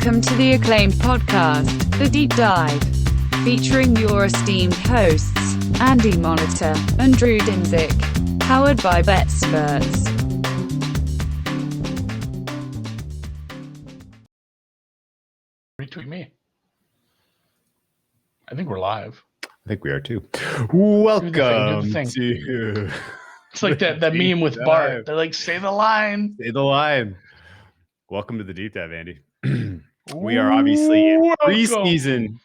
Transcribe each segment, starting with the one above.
Welcome to the acclaimed podcast, The Deep Dive, featuring your esteemed hosts, Andy Monitor and Drew Dinzik, powered by BETSPERTS. Retweet me. I think we're live. I think we are too. Welcome do the thing. to... It's like that meme with Bart. They're like, say the line. Say the line. Welcome to the Deep Dive, Andy. We are obviously in preseason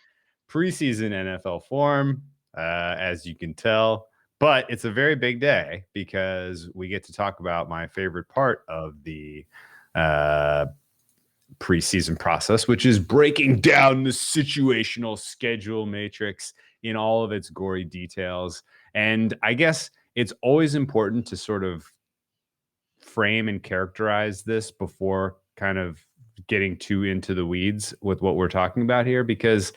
NFL form, as you can tell. But it's a very big day because we get to talk about my favorite part of the preseason process, which is breaking down the situational schedule matrix in all of its gory details. And I guess it's always important to sort of frame and characterize this before kind of getting too into the weeds with what we're talking about here, because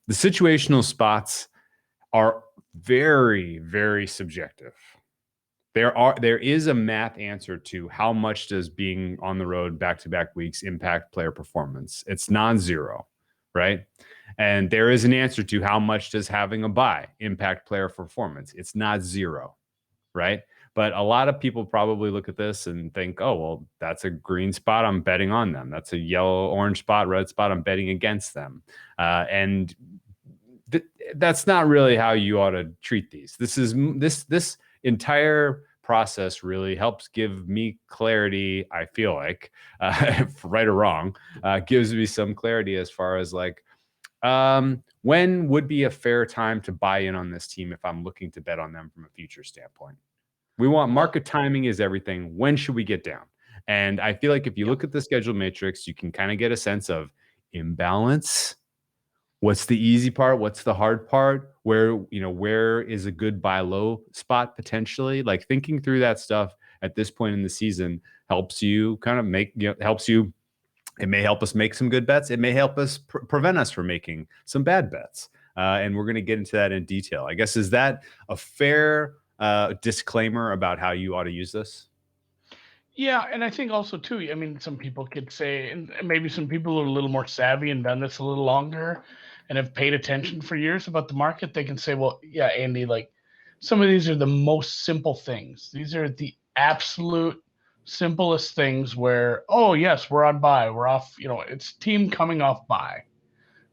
the situational spots are very, very subjective. There is a math answer to how much does being on the road back-to-back weeks impact player performance. It's non-zero, right? And there is an answer to how much does having a bye impact player performance. It's not zero, right? But a lot of people probably look at this and think, oh, well, that's a green spot, I'm betting on them. That's a yellow, orange spot, red spot, I'm betting against them. That's not really how you ought to treat these. This entire process really helps give me clarity. I feel like, right or wrong, gives me some clarity as far as like, when would be a fair time to buy in on this team if I'm looking to bet on them from a future standpoint. We want market timing is everything. When should we get down? And I feel like if you look at the schedule matrix, you can kind of get a sense of imbalance. What's the easy part? What's the hard part? Where is a good buy low spot potentially? Like thinking through that stuff at this point in the season helps you kind of it may help us make some good bets. It may help us prevent us from making some bad bets. And we're going to get into that in detail. I guess, is that a fair disclaimer about how you ought to use this? Yeah, and I think also too, I mean, some people could say, and maybe some people are a little more savvy and done this a little longer and have paid attention for years about the market. They can say, well, yeah, Andy, like some of these are the most simple things. These are the absolute simplest things where, oh yes, we're on bye, we're off, it's team coming off bye.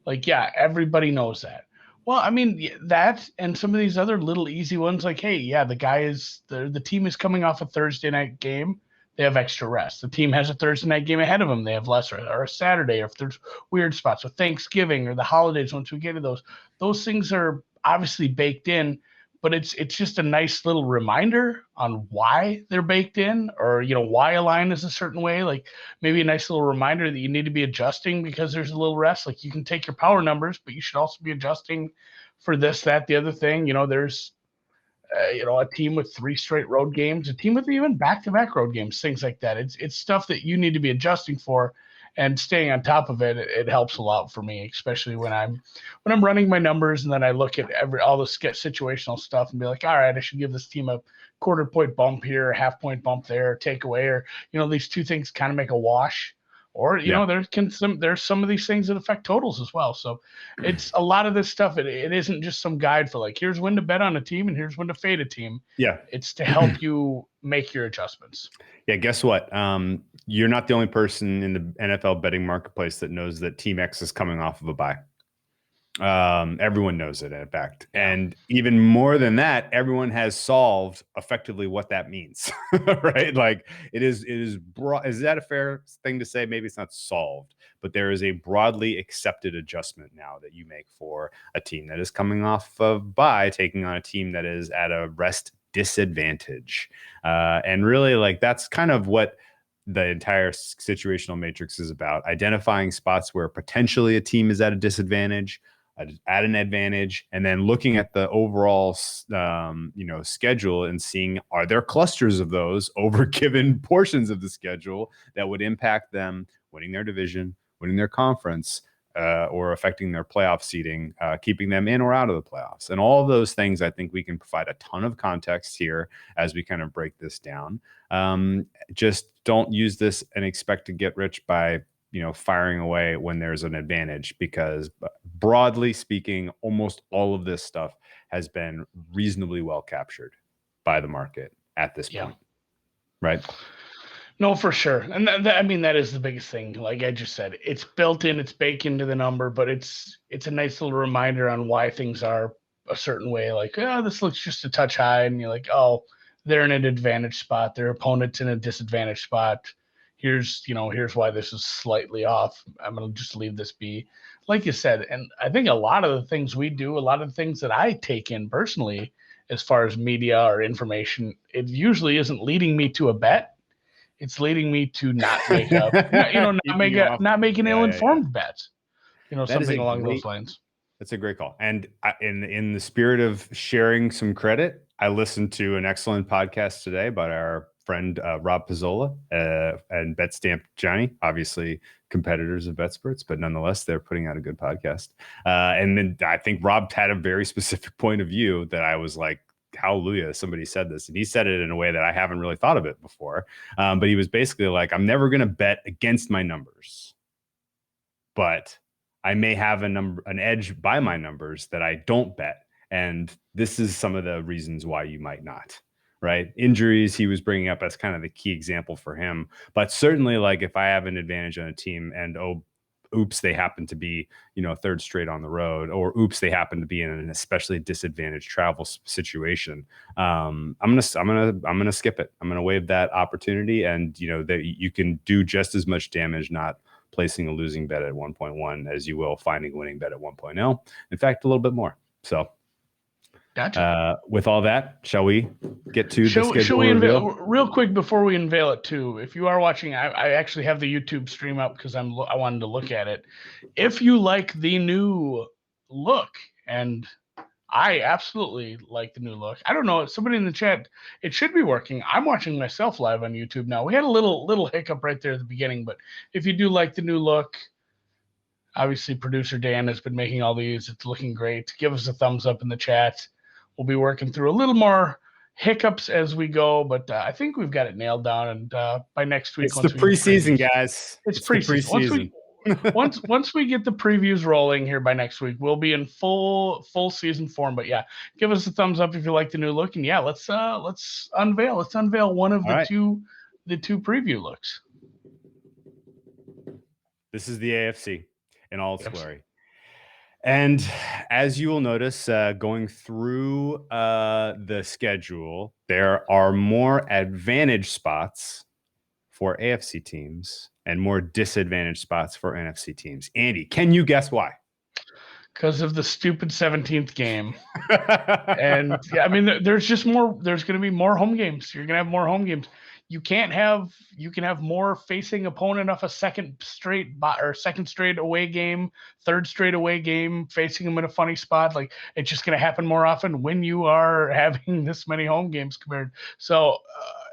Like, yeah, everybody knows that. Well, I mean, that and some of these other little easy ones, like, hey, yeah, the team is coming off a Thursday night game. They have extra rest. The team has a Thursday night game ahead of them. They have less rest, or a Saturday, or if there's weird spots, or Thanksgiving or the holidays, once we get to those things are obviously baked in, but it's just a nice little reminder on why they're baked in, or why a line is a certain way. Like maybe a nice little reminder that you need to be adjusting because there's a little rest. Like you can take your power numbers, but you should also be adjusting for this, that, the other thing. There's a team with 3 straight road games, a team with even back-to-back road games, things like that. It's stuff that you need to be adjusting for, and staying on top of it. It helps a lot for me, especially when I'm running my numbers and then I look at all the situational stuff and be like, all right, I should give this team a quarter point bump here, a half point bump there, take away, or these two things kind of make a wash. Or there's some of these things that affect totals as well. So it's a lot of this stuff. It isn't just some guide for like, here's when to bet on a team and here's when to fade a team. Yeah, it's to help you make your adjustments. Yeah, guess what? You're not the only person in the NFL betting marketplace that knows that Team X is coming off of a bye. Everyone knows it, in fact. And even more than that, everyone has solved effectively what that means, right? Like it is broad. Is that a fair thing to say? Maybe it's not solved, but there is a broadly accepted adjustment now that you make for a team that is coming off of bye, taking on a team that is at a rest disadvantage. And really, like, that's kind of what the entire situational matrix is about: identifying spots where potentially a team is at a disadvantage, at an advantage, and then looking at the overall schedule and seeing, are there clusters of those over given portions of the schedule that would impact them winning their division, winning their conference, or affecting their playoff seeding, keeping them in or out of the playoffs. And all of those things, I think we can provide a ton of context here as we kind of break this down. Just don't use this and expect to get rich by firing away when there's an advantage, because broadly speaking, almost all of this stuff has been reasonably well captured by the market at this point. Right. No, for sure. And that is the biggest thing. Like I just said, it's built in, it's baked into the number, but it's a nice little reminder on why things are a certain way. Like, oh, this looks just a touch high. And you're like, oh, they're in an advantage spot. Their opponent's in a disadvantage spot. Here's why this is slightly off. I'm going to just leave this be. Like you said, and I think a lot of the things we do, a lot of the things that I take in personally, as far as media or information, it usually isn't leading me to a bet. It's leading me to not make not make an ill-informed bet. Something along those lines. That's a great call. And in the spirit of sharing some credit, I listened to an excellent podcast today about our friend Rob Pizzola and BetStamp Johnny, obviously competitors of BetSperts, but nonetheless, they're putting out a good podcast. And then I think Rob had a very specific point of view that I was like, hallelujah, somebody said this. And he said it in a way that I haven't really thought of it before. But he was basically like, I'm never going to bet against my numbers, but I may have an edge by my numbers that I don't bet. And this is some of the reasons why you might not, right? Injuries he was bringing up as kind of the key example for him. But certainly, like, if I have an advantage on a team and, oops, they happen to be, third straight on the road, or oops, they happen to be in an especially disadvantaged travel situation. I'm gonna skip it. I'm gonna waive that opportunity, and that you can do just as much damage not placing a losing bet at 1.1 as you will finding a winning bet at 1.0. In fact, a little bit more. So. Gotcha. With all that, shall we get to the schedule? Shall we unveil real quick before we unveil it too? If you are watching, I actually have the YouTube stream up because I wanted to look at it. If you like the new look, and I absolutely like the new look. I don't know, somebody in the chat, it should be working. I'm watching myself live on YouTube now. We had a little hiccup right there at the beginning, but if you do like the new look, obviously producer Dan has been making all these. It's looking great. Give us a thumbs up in the chat. We'll be working through a little more hiccups as we go, but I think we've got it nailed down. And by next week, it's the preseason, guys. It's preseason. Once we get the previews rolling here by next week, we'll be in full season form. But yeah, give us a thumbs up if you like the new look. And yeah, let's unveil. Let's unveil one of the two preview looks. This is the AFC in all its glory. And as you will notice, going through the schedule, there are more advantage spots for AFC teams and more disadvantaged spots for NFC teams. Andy, can you guess why? Because of the stupid 17th game. And yeah, I mean, there's going to be more home games. You're going to have more home games. You can have more facing opponent off a second straight away game, third straight away game, facing them in a funny spot. Like, it's just going to happen more often when you are having this many home games compared. So,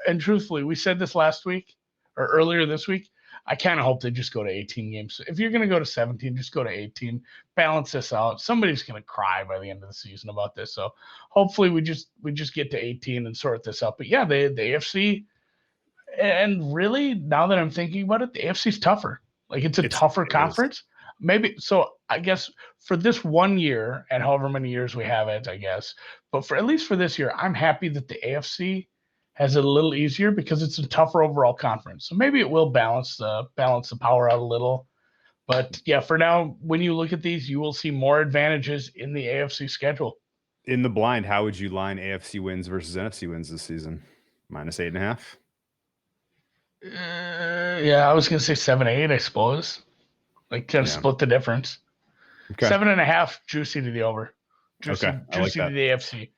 and truthfully, we said this last week or earlier this week. I kind of hope they just go to 18 games. If you're going to go to 17, just go to 18. Balance this out. Somebody's going to cry by the end of the season about this. So hopefully we just get to 18 and sort this out. But yeah, the AFC. And really, now that I'm thinking about it, the AFC's tougher. Like, it's a tougher conference. Maybe so. I guess for this 1 year and however many years we have it, I guess. But for at least for this year, I'm happy that the AFC has it a little easier because it's a tougher overall conference. So maybe it will balance the power out a little. But yeah, for now, when you look at these, you will see more advantages in the AFC schedule. In the blind, how would you line AFC wins versus NFC wins this season? -8.5. Yeah, I was gonna say 7-8, I suppose. Like, kind of split the difference. Okay. 7.5 juicy to the over. Juicy to the AFC.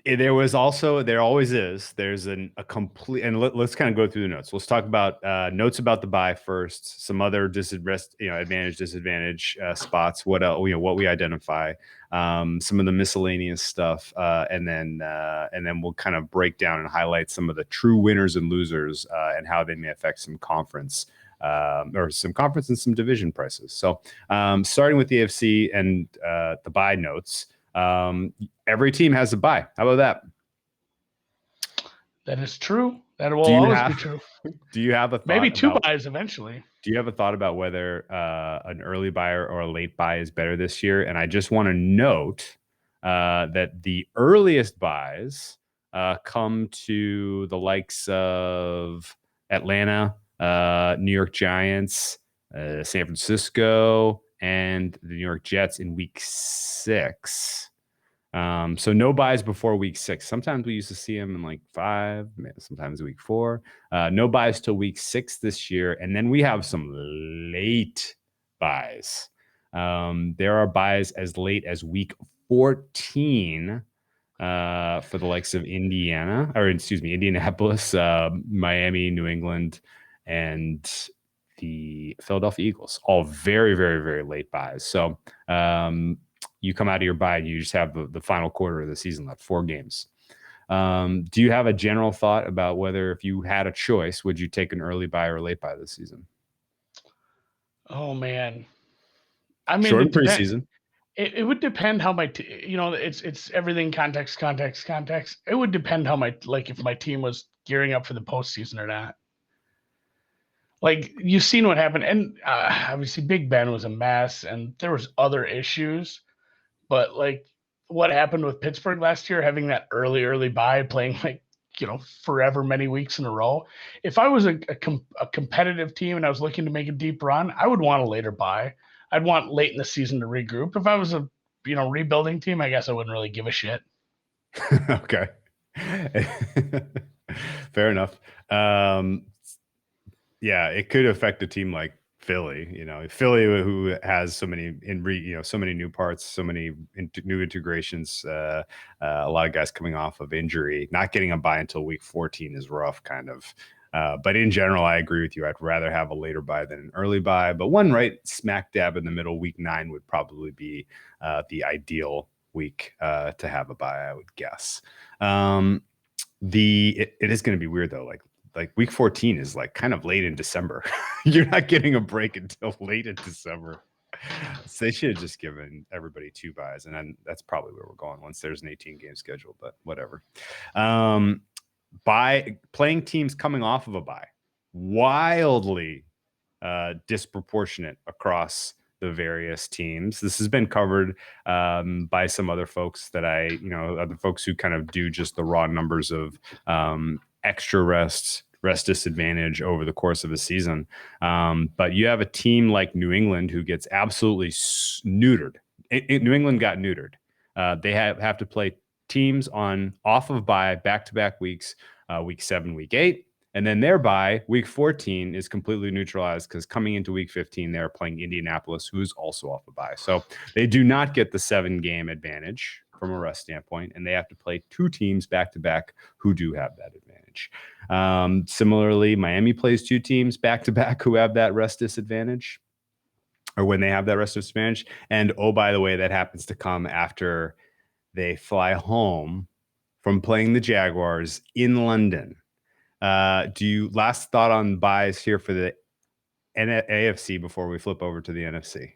There always is. There's a complete, and let's kind of go through the notes. Let's talk about notes about the bye first. Some other advantage, disadvantage spots. What else? What we identify. Some of the miscellaneous stuff, and then we'll kind of break down and highlight some of the true winners and losers and how they may affect some conference. Or some conference and some division prices. So starting with the AFC and the bye notes. Every team has a bye. How about that? That is true. That will Do you always be have true. do you have a Maybe thought 2 about buys eventually. do you have a thought about whether an early buyer or a late buy is better this year? And I just want to note that the earliest buys come to the likes of Atlanta, New York Giants, San Francisco, and the New York Jets in week 6. So no buys before week 6. Sometimes we used to see them in like 5, sometimes week 4. No buys till week 6 this year. And then we have some late buys. There are buys as late as week 14 for the likes of Indianapolis, Miami, New England, and the Philadelphia Eagles. All very, very, very late buys. So you come out of your bye and you just have the final quarter of the season left, 4 games. Do you have a general thought about whether, if you had a choice, would you take an early buy or late buy this season? Oh man. I mean, Short it depends. preseason. It would depend how my it's everything context. It would depend how if my team was gearing up for the postseason or not. Like, you've seen what happened, and obviously Big Ben was a mess, and there was other issues. But like what happened with Pittsburgh last year, having that early bye, playing forever many weeks in a row. If I was a competitive team and I was looking to make a deep run, I would want a later bye. I'd want late in the season to regroup. If I was a rebuilding team, I guess I wouldn't really give a shit. Okay. Fair enough. Yeah, it could affect a team like Philly, Philly, who has so many so many new parts, so many new integrations, a lot of guys coming off of injury, not getting a bye until week 14 is rough, kind of. But in general, I agree with you. I'd rather have a later bye than an early bye, but one right smack dab in the middle, week 9 would probably be the ideal week to have a bye, I would guess. It is going to be weird though, like week 14 is like kind of late in December. You're not getting a break until late in December. So they should have just given everybody 2 buys, and then that's probably where we're going once there's an 18 game schedule, but whatever. By playing teams coming off of a bye, wildly disproportionate across the various teams. This has been covered by some other folks that other folks who kind of do just the raw numbers of extra rest disadvantage over the course of a season. But you have a team like New England who gets absolutely neutered. New England got neutered. They have to play teams off of bye back-to-back weeks, week 7, week 8. And then thereby, week 14 is completely neutralized because coming into week 15, they're playing Indianapolis, who's also off a bye. So they do not get the 7-game advantage from a rest standpoint, and they have to play 2 teams back-to-back who do have that advantage. Similarly, Miami plays 2 teams back-to-back who have that rest disadvantage, or when they have that rest disadvantage. And, oh, by the way, that happens to come after they fly home from playing the Jaguars in London. Last thought on buys here for the AFC before we flip over to the NFC,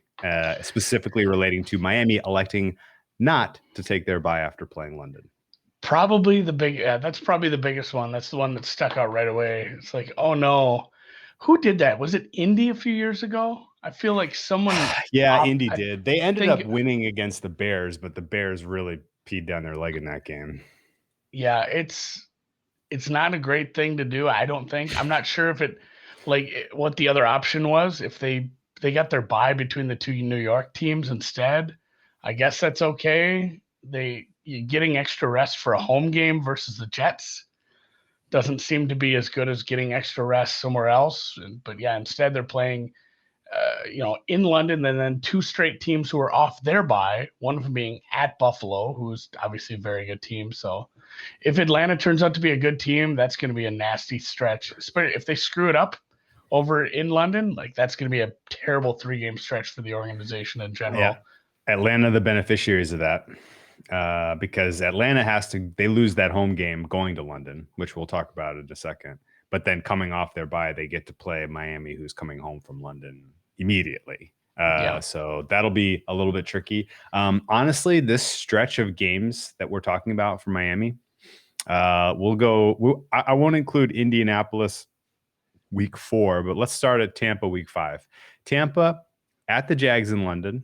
specifically relating to Miami electing not to take their bye after playing London? Probably that's probably the biggest one. That's the one that stuck out right away. It's like, oh no, who did that? Was it Indy a few years ago? I feel like someone. Yeah, Indy did. They ended up winning against the Bears, but the Bears really peed down their leg in that game. Yeah, it's not a great thing to do, I don't think. I'm not sure if what the other option was. If they got their bye between the 2 New York teams instead, I guess that's okay. Getting extra rest for a home game versus the Jets doesn't seem to be as good as getting extra rest somewhere else. But yeah, instead they're playing in London, and then 2 straight teams who are off their bye, one of them being at Buffalo, who's obviously a very good team. So if Atlanta turns out to be a good team, that's going to be a nasty stretch. If they screw it up over in London, that's going to be a terrible 3-game stretch for the organization in general. Yeah. Atlanta, the beneficiaries of that, because Atlanta they lose that home game going to London, which we'll talk about in a second. But then coming off their bye, they get to play Miami, who's coming home from London immediately. So that'll be a little bit tricky. Honestly, this stretch of games that we're talking about for Miami, We'll go. I won't include Indianapolis week 4, but let's start at Tampa week 5. Tampa at the Jags in London,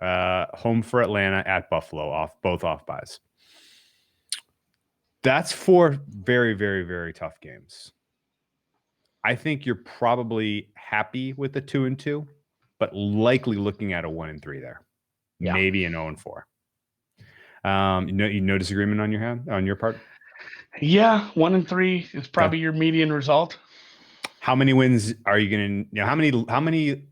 home for Atlanta, at Buffalo, both off buys. That's 4 very, very, very tough games. I think you're probably happy with the 2-2, but likely looking at a 1-3 there. Yeah. Maybe an 0-4. No disagreement on your part? Yeah, 1-3 is probably your median result. How many wins are you going to? How many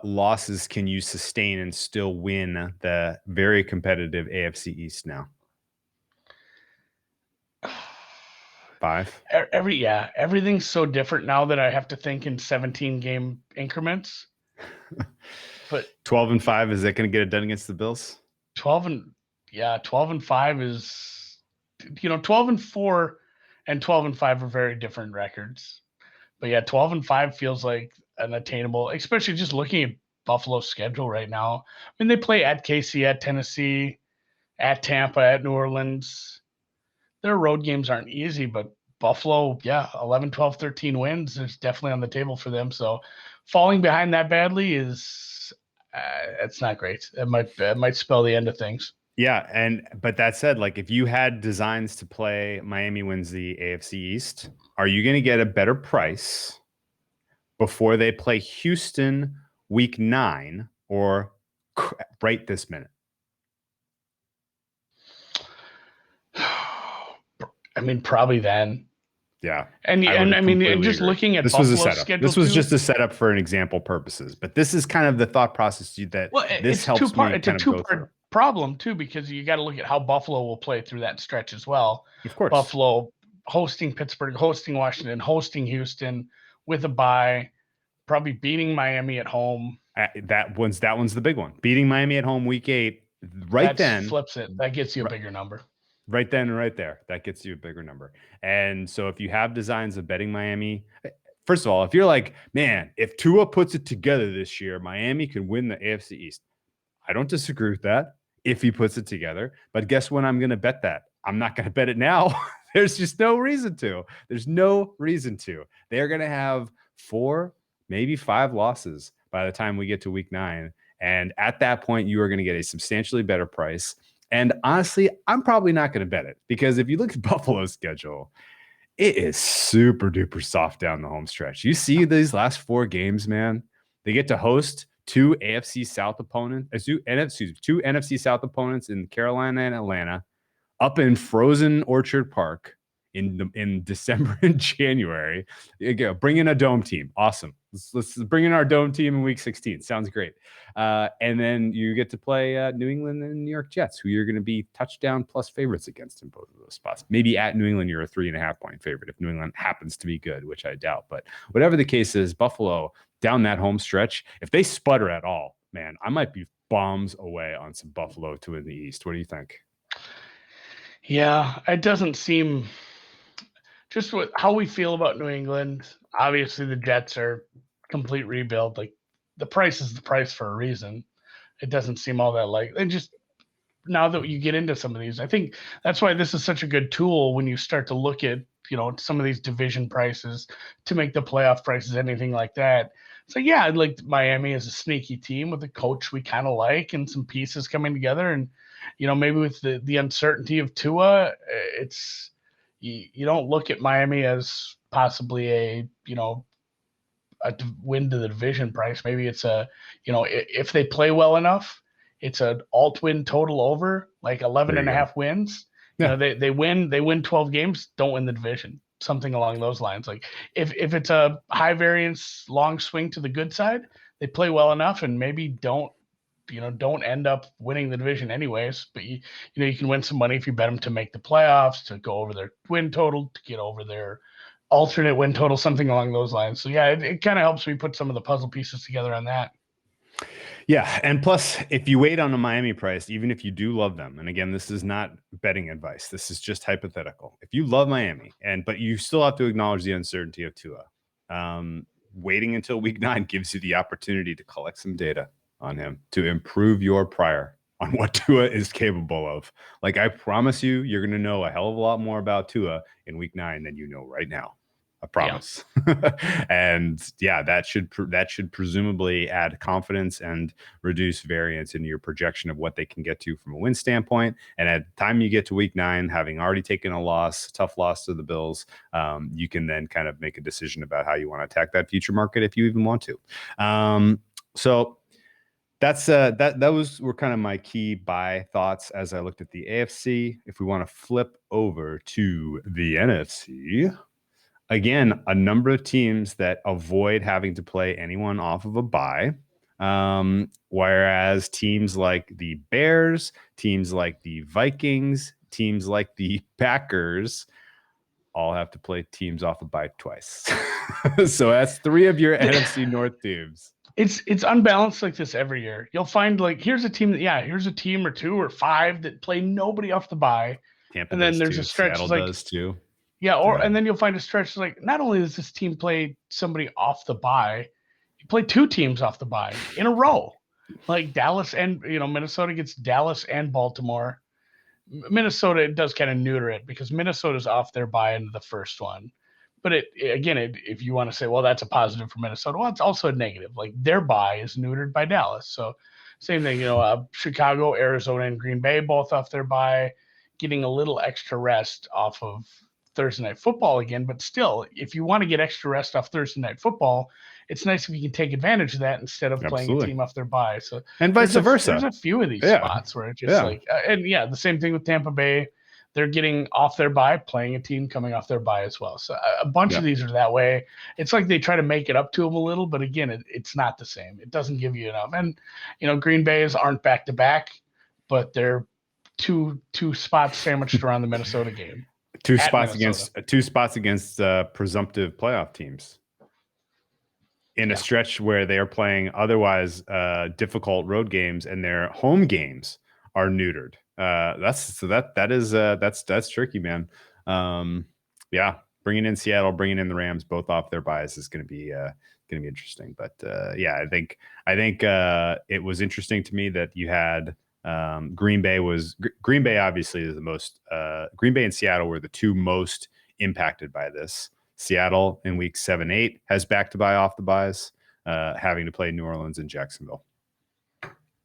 losses can you sustain and still win the very competitive AFC East now? 5. Everything's so different now that I have to think in 17 game increments. But 12-5, is that going to get it done against the Bills? 12-5 is, 12-4 and 12-5 are very different records. But yeah, 12-5 feels like an attainable, especially just looking at Buffalo's schedule right now. I mean, they play at KC, at Tennessee, at Tampa, at New Orleans. Their road games aren't easy, but Buffalo, 11, 12, 13 wins is definitely on the table for them. So falling behind that badly is it's not great. It might spell the end of things. Yeah, but that said, like if you had designs to play Miami wins the AFC East, are you going to get a better price before they play Houston week 9 or right this minute? I mean, probably then. Yeah. And I mean, just looking at Buffalo's schedule. This was just a setup for an example purposes, but this is kind of the thought process this helps me. It's a two-part problem too, because you got to look at how Buffalo will play through that stretch as well. Of course. Buffalo hosting Pittsburgh, hosting Washington, hosting Houston with a bye, probably beating Miami at home. That one's the big one. Beating Miami at home week 8. Then flips it. That gets you a bigger number. Right then and right there. That gets you a bigger number. And so if you have designs of betting Miami, first of all, if you're like, man, if Tua puts it together this year, Miami could win the AFC East. I don't disagree with that if he puts it together. But guess when I'm going to bet that? I'm not going to bet it now. There's just no reason to. There's no reason to. They're going to have 4, maybe 5 losses by the time we get to week 9. And at that point, you are going to get a substantially better price. And honestly, I'm probably not going to bet it because if you look at Buffalo's schedule, it is super duper soft down the home stretch. You see these last 4 games, man. They get to host 2 NFC South opponents, 2 NFC South opponents in Carolina and Atlanta, up in frozen Orchard Park in December and January. Bring in a dome team. Awesome. Let's bring in our dome team in week 16. Sounds great. And then you get to play New England and New York Jets, who you're going to be touchdown plus favorites against in both of those spots. Maybe at New England, you're a 3.5 point favorite if New England happens to be good, which I doubt. But whatever the case is, Buffalo down that home stretch, if they sputter at all, man, I might be bombs away on some Buffalo to win the East. What do you think? Yeah, it doesn't seem just how we feel about New England. Obviously, the Jets are complete rebuild. Like the price is the price for a reason. It doesn't seem all that and just now that you get into some of these, I think that's why this is such a good tool when you start to look at, some of these division prices to make the playoff prices, anything like that. So yeah, like Miami is a sneaky team with a coach we kind of like and some pieces coming together. And, maybe with the uncertainty of Tua, it's, you don't look at Miami as possibly a win to the division price. Maybe it's if they play well enough, it's an alt win total over like 11.5 wins. Yeah. They win 12 games, don't win the division, something along those lines. Like if it's a high variance, long swing to the good side, they play well enough and maybe don't end up winning the division anyways, but you can win some money if you bet them to make the playoffs, to go over their win total, to get over their alternate win total, something along those lines. So yeah, it kind of helps me put some of the puzzle pieces together on that. Yeah. And plus, if you wait on a Miami price, even if you do love them, and again, this is not betting advice, this is just hypothetical. If you love Miami, but you still have to acknowledge the uncertainty of Tua, waiting until week 9 gives you the opportunity to collect some data on him to improve your prior on what Tua is capable of. Like, I promise you, you're going to know a hell of a lot more about Tua in week 9 than you know right now. I promise. Yeah. And yeah, that should presumably add confidence and reduce variance in your projection of what they can get to from a win standpoint. And at the time you get to week 9, having already taken a tough loss to the Bills, you can then kind of make a decision about how you want to attack that future market if you even want to. So that's were kind of my key buy thoughts as I looked at the AFC. If we want to flip over to the NFC, again, a number of teams that avoid having to play anyone off of a bye. Whereas teams like the Bears, teams like the Vikings, teams like the Packers all have to play teams off a bye twice. So that's 3 of your NFC North teams. It's unbalanced like this every year. You'll find like here's a team or 2 or 5 that play nobody off the bye. Tampa and then there's too. a stretch Seattle like does too. Yeah, and then you'll find a stretch like not only does this team play somebody off the bye, you play 2 teams off the bye in a row. Like Dallas and Minnesota gets Dallas and Baltimore. Minnesota does kind of neuter it because Minnesota's off their bye into the first one. But if you want to say, well, that's a positive for Minnesota, well, it's also a negative. Like their bye is neutered by Dallas. So same thing, Chicago, Arizona, and Green Bay both off their bye, getting a little extra rest off of Thursday Night Football again. But still, if you want to get extra rest off Thursday Night Football, it's nice if you can take advantage of that instead of playing a team off their bye. So and vice versa. There's a few of these spots where it's just the same thing with Tampa Bay. They're getting off their bye, playing a team coming off their bye as well. So a bunch of these are that way. It's like they try to make it up to them a little, but again, it's not the same. It doesn't give you enough. And, Green Bay's aren't back to back, but they're two spots sandwiched around the Minnesota game. Two spots against presumptive playoff teams in a stretch where they are playing otherwise difficult road games and their home games are neutered. That's tricky, man. Bringing in Seattle, bringing in the Rams, both off their bias is going to be interesting. But I think it was interesting to me that you had Green Bay obviously is the most. Green Bay and Seattle were the 2 most impacted by this. Seattle in week 7-8 has back to buy off the buys, having to play New Orleans and Jacksonville.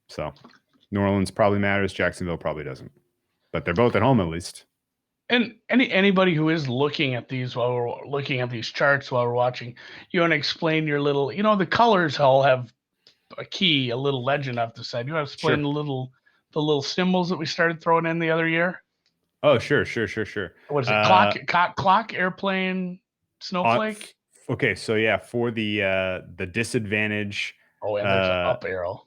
So New Orleans probably matters. Jacksonville probably doesn't, but they're both at home at least. And anybody who is looking at these while we're looking at these charts while we're watching, you want to explain your little, the colors all have a little legend off the side. You want to explain the little symbols that we started throwing in the other year? Oh, sure. What is it? Clock, airplane, snowflake. Okay, so for the disadvantage. Oh, and there's an up arrow.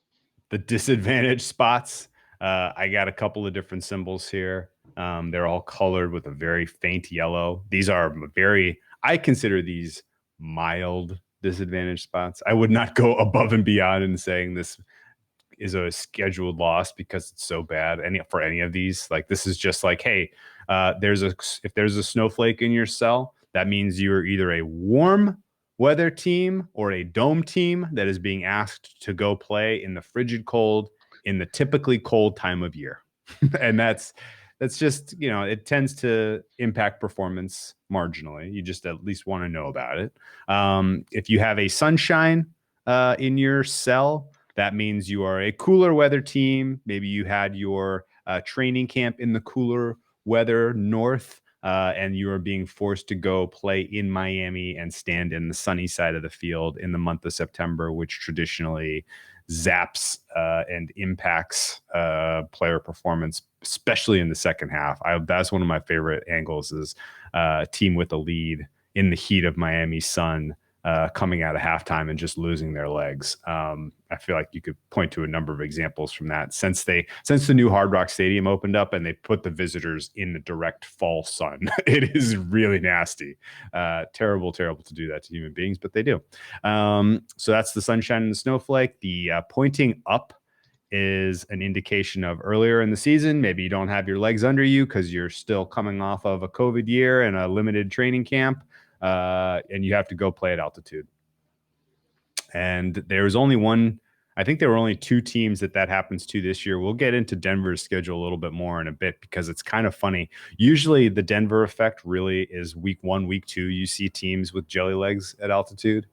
The disadvantage spots, I got a couple of different symbols here. They're all colored with a very faint yellow. These are I consider these mild disadvantage spots. I would not go above and beyond in saying this is a scheduled loss because it's so bad. For any of these, like this is just like, hey, if there's a snowflake in your cell, that means you're either a warm weather team or a dome team that is being asked to go play in the frigid cold in the typically cold time of year. And that's just, it tends to impact performance marginally. You just at least want to know about it. If you have a sunshine in your cell, that means you are a cooler weather team. Maybe you had your training camp in the cooler weather north, and you are being forced to go play in Miami and stand in the sunny side of the field in the month of September, which traditionally zaps and impacts player performance, especially in the second half. That's one of my favorite angles is a team with a lead in the heat of Miami sun coming out of halftime and just losing their legs. I feel like you could point to a number of examples from that since the new Hard Rock Stadium opened up and they put the visitors in the direct fall sun. It is really nasty. Terrible to do that to human beings, but they do. So that's the sunshine and the snowflake. The pointing up is an indication of earlier in the season. Maybe you don't have your legs under you because you're still coming off of a COVID year and a limited training camp. And you have to go play at altitude. And there's only one, I think there were only 2 teams that happens to this year. We'll get into Denver's schedule a little bit more in a bit because it's kind of funny. Usually the Denver effect really is week 1, week 2. You see teams with jelly legs at altitude.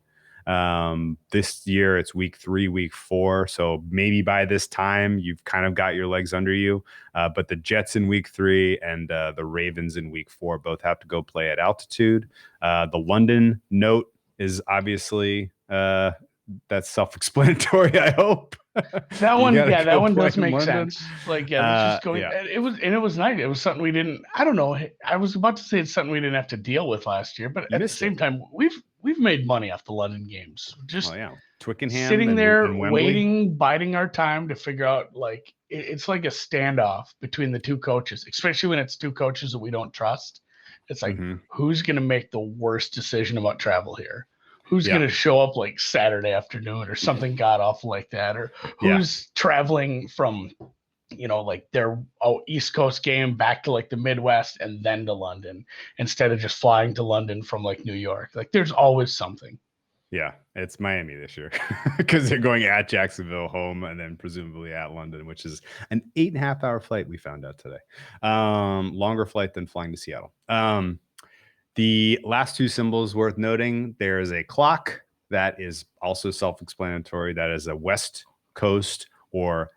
This year it's week 3, week 4. So maybe by this time you've kind of got your legs under you. But the Jets in week 3 and the Ravens in week 4 both have to go play at altitude. The London note is obviously that's self-explanatory, I hope. That one does make sense. Like, yeah, just going. Yeah. It was nice. It was something we didn't. I don't know. I was about to say it's something we didn't have to deal with last year, but at the same time, we've made money off the London games. Just Twickenham sitting there, and waiting, biding our time to figure out. Like, it's like a standoff between the 2 coaches, especially when it's 2 coaches that we don't trust. It's like, who's going to make the worst decision about travel here? Who's going to show up like Saturday afternoon or something god awful like that? Or who's traveling from, like their East Coast game back to like the Midwest and then to London instead of just flying to London from like New York. Like, there's always something. Yeah, it's Miami this year because they're going at Jacksonville home and then presumably at London, which is an 8.5-hour flight. We found out today. Longer flight than flying to Seattle. The last 2 symbols worth noting, there is a clock that is also self-explanatory. That is a West Coast or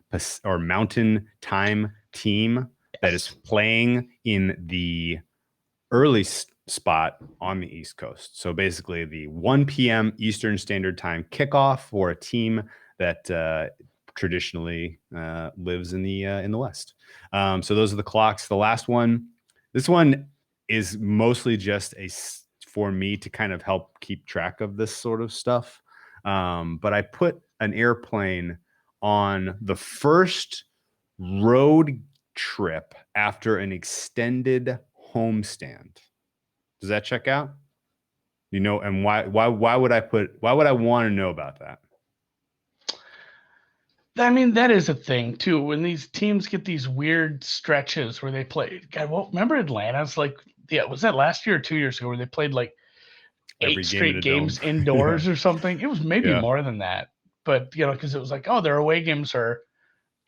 Mountain Time team that is playing in the early spot on the East Coast. So basically the 1 p.m. Eastern Standard Time kickoff for a team that traditionally lives in the West. So those are the clocks. The last one, this one is mostly just for me to kind of help keep track of this sort of stuff. But I put an airplane on the first road trip after an extended homestand. Does that check out? And why would I want to know about that? I mean, that is a thing too. When these teams get these weird stretches where they play, God, well, remember Atlanta's like, was that last year or 2 years ago where they played like 8 straight games indoors or something? It was maybe more than that, but because it was like, their away games are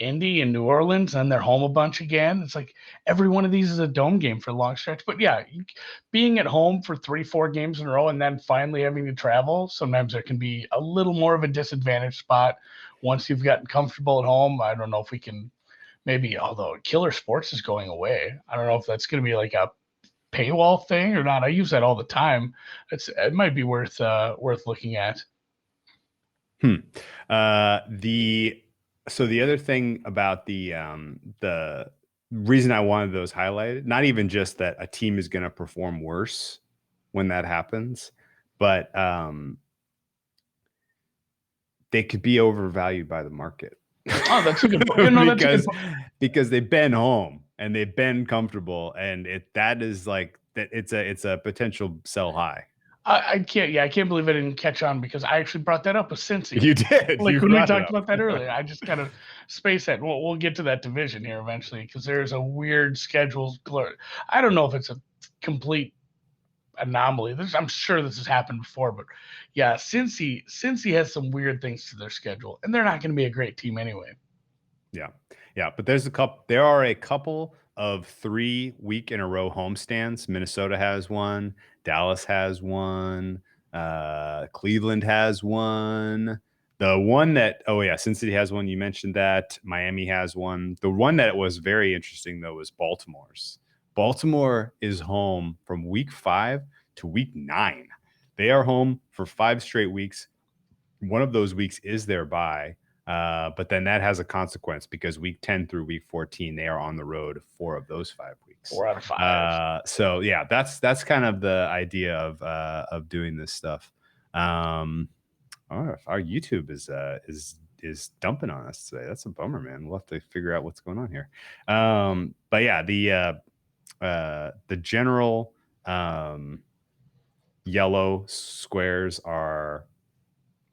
Indy and New Orleans, and they're home a bunch again. It's like every one of these is a dome game for a long stretch. But yeah, being at home for 3-4 games in a row and then finally having to travel, sometimes there can be a little more of a disadvantage spot once you've gotten comfortable at home. I don't know if we can although Killer Sports is going away, I don't know if that's going to be like a paywall thing or not. I use that all the time. It might be worth looking at. So the other thing about the reason I wanted those highlighted, not even just that a team is going to perform worse when that happens, but they could be overvalued by the market. Oh, that's a good point. Because they've been home and they've been comfortable, and it's a potential sell high. I can't believe I didn't catch on because I actually brought that up with Cincy. You did. Like when we talked about that earlier, I just kind of spaced that. We'll get to that division here eventually because there's a weird schedule. I don't know if it's a complete anomaly. I'm sure this has happened before, but yeah, Cincy has some weird things to their schedule, and they're not going to be a great team anyway. Yeah, but there are a couple of 3 week in a row homestands. Minnesota has one, Dallas has one, Cleveland has one. The one that Cincinnati has one. You mentioned that. Miami has one. The one that was very interesting though was Baltimore's. Baltimore is home from week 5 to week 9. They are home for 5 straight weeks. One of those weeks is their bye. But then that has a consequence because week 10 through week 14, they are on the road 4 of those 5 weeks. 4 out of 5. So yeah, that's kind of the idea of doing this stuff. Our YouTube is dumping on us today. That's a bummer, man. We'll have to figure out what's going on here. But yeah, the general yellow squares are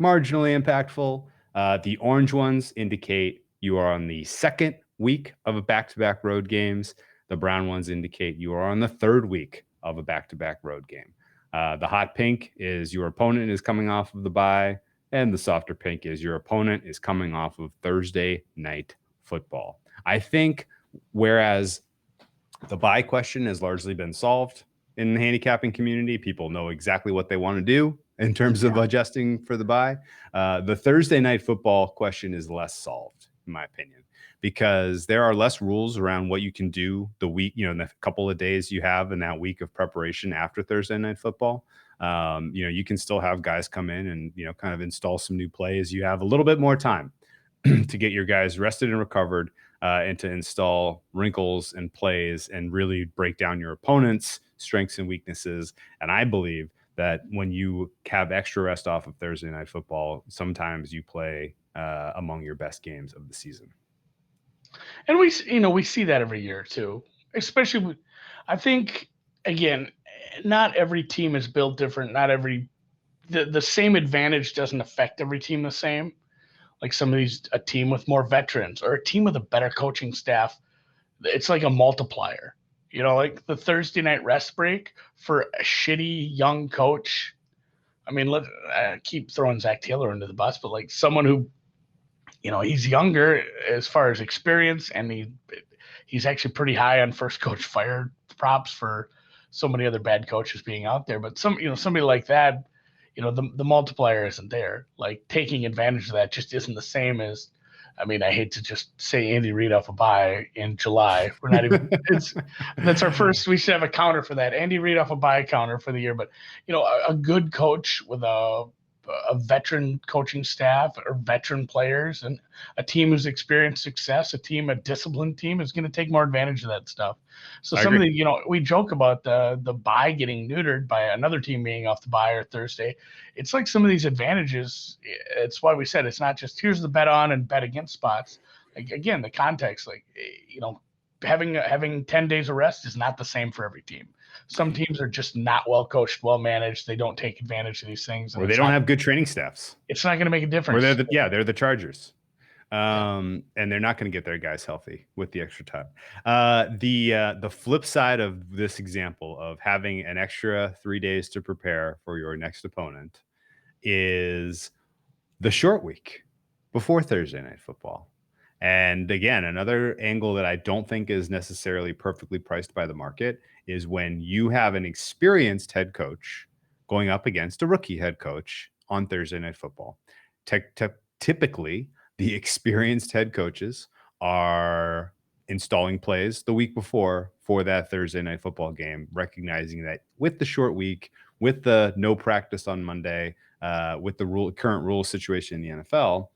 marginally impactful. The orange ones indicate you are on the 2nd week of a back-to-back road games. The brown ones indicate you are on the 3rd week of a back-to-back road game. The hot pink is your opponent is coming off of the bye. And the softer pink is your opponent is coming off of Thursday night football. I think whereas the bye question has largely been solved in the handicapping community, people know exactly what they want to do in terms of adjusting for the bye. The Thursday night football question is less solved, in my opinion, because there are less rules around what you can do the week, in the couple of days you have in that week of preparation after Thursday night football. You can still have guys come in and, kind of install some new plays. You have a little bit more time to get your guys rested and recovered, and to install wrinkles and plays and really break down your opponent's strengths and weaknesses. And I believe that when you have extra rest off of Thursday night football, sometimes you play among your best games of the season. And we see that every year too, especially I think, again, not every team is built different. Not the same advantage doesn't affect every team the same. Like a team with more veterans or a team with a better coaching staff, it's like a multiplier. Like the Thursday night rest break for a shitty young coach. I mean, I keep throwing Zach Taylor into the bus, but like someone who, he's younger as far as experience, and he's actually pretty high on first coach fired props for so many other bad coaches being out there. But somebody like that, the multiplier isn't there. Like taking advantage of that just isn't the same as, I mean, I hate to just say Andy Reid off a bye in July. We're not even, that's our first, we should have a counter for that. Andy Reid off a bye counter for the year. But, a good coach with a veteran coaching staff or veteran players and a team who's experienced success, a disciplined team is going to take more advantage of that stuff. So we joke about the bye getting neutered by another team being off the bye or Thursday. It's like some of these advantages. It's why we said it's not just here's the bet on and bet against spots. Like, again, the context, having 10 days of rest is not the same for every team. Some teams are just not well coached, well managed. They don't take advantage of these things. Or they don't have good training staffs. It's not going to make a difference. Or they're the Chargers. And they're not going to get their guys healthy with the extra time. The flip side of this example of having an extra 3 days to prepare for your next opponent is the short week before Thursday night football. And again, another angle that I don't think is necessarily perfectly priced by the market is when you have an experienced head coach going up against a rookie head coach on Thursday night football. Typically, the experienced head coaches are installing plays the week before for that Thursday night football game, recognizing that with the short week, with the no practice on Monday, with the current rule situation in the NFL,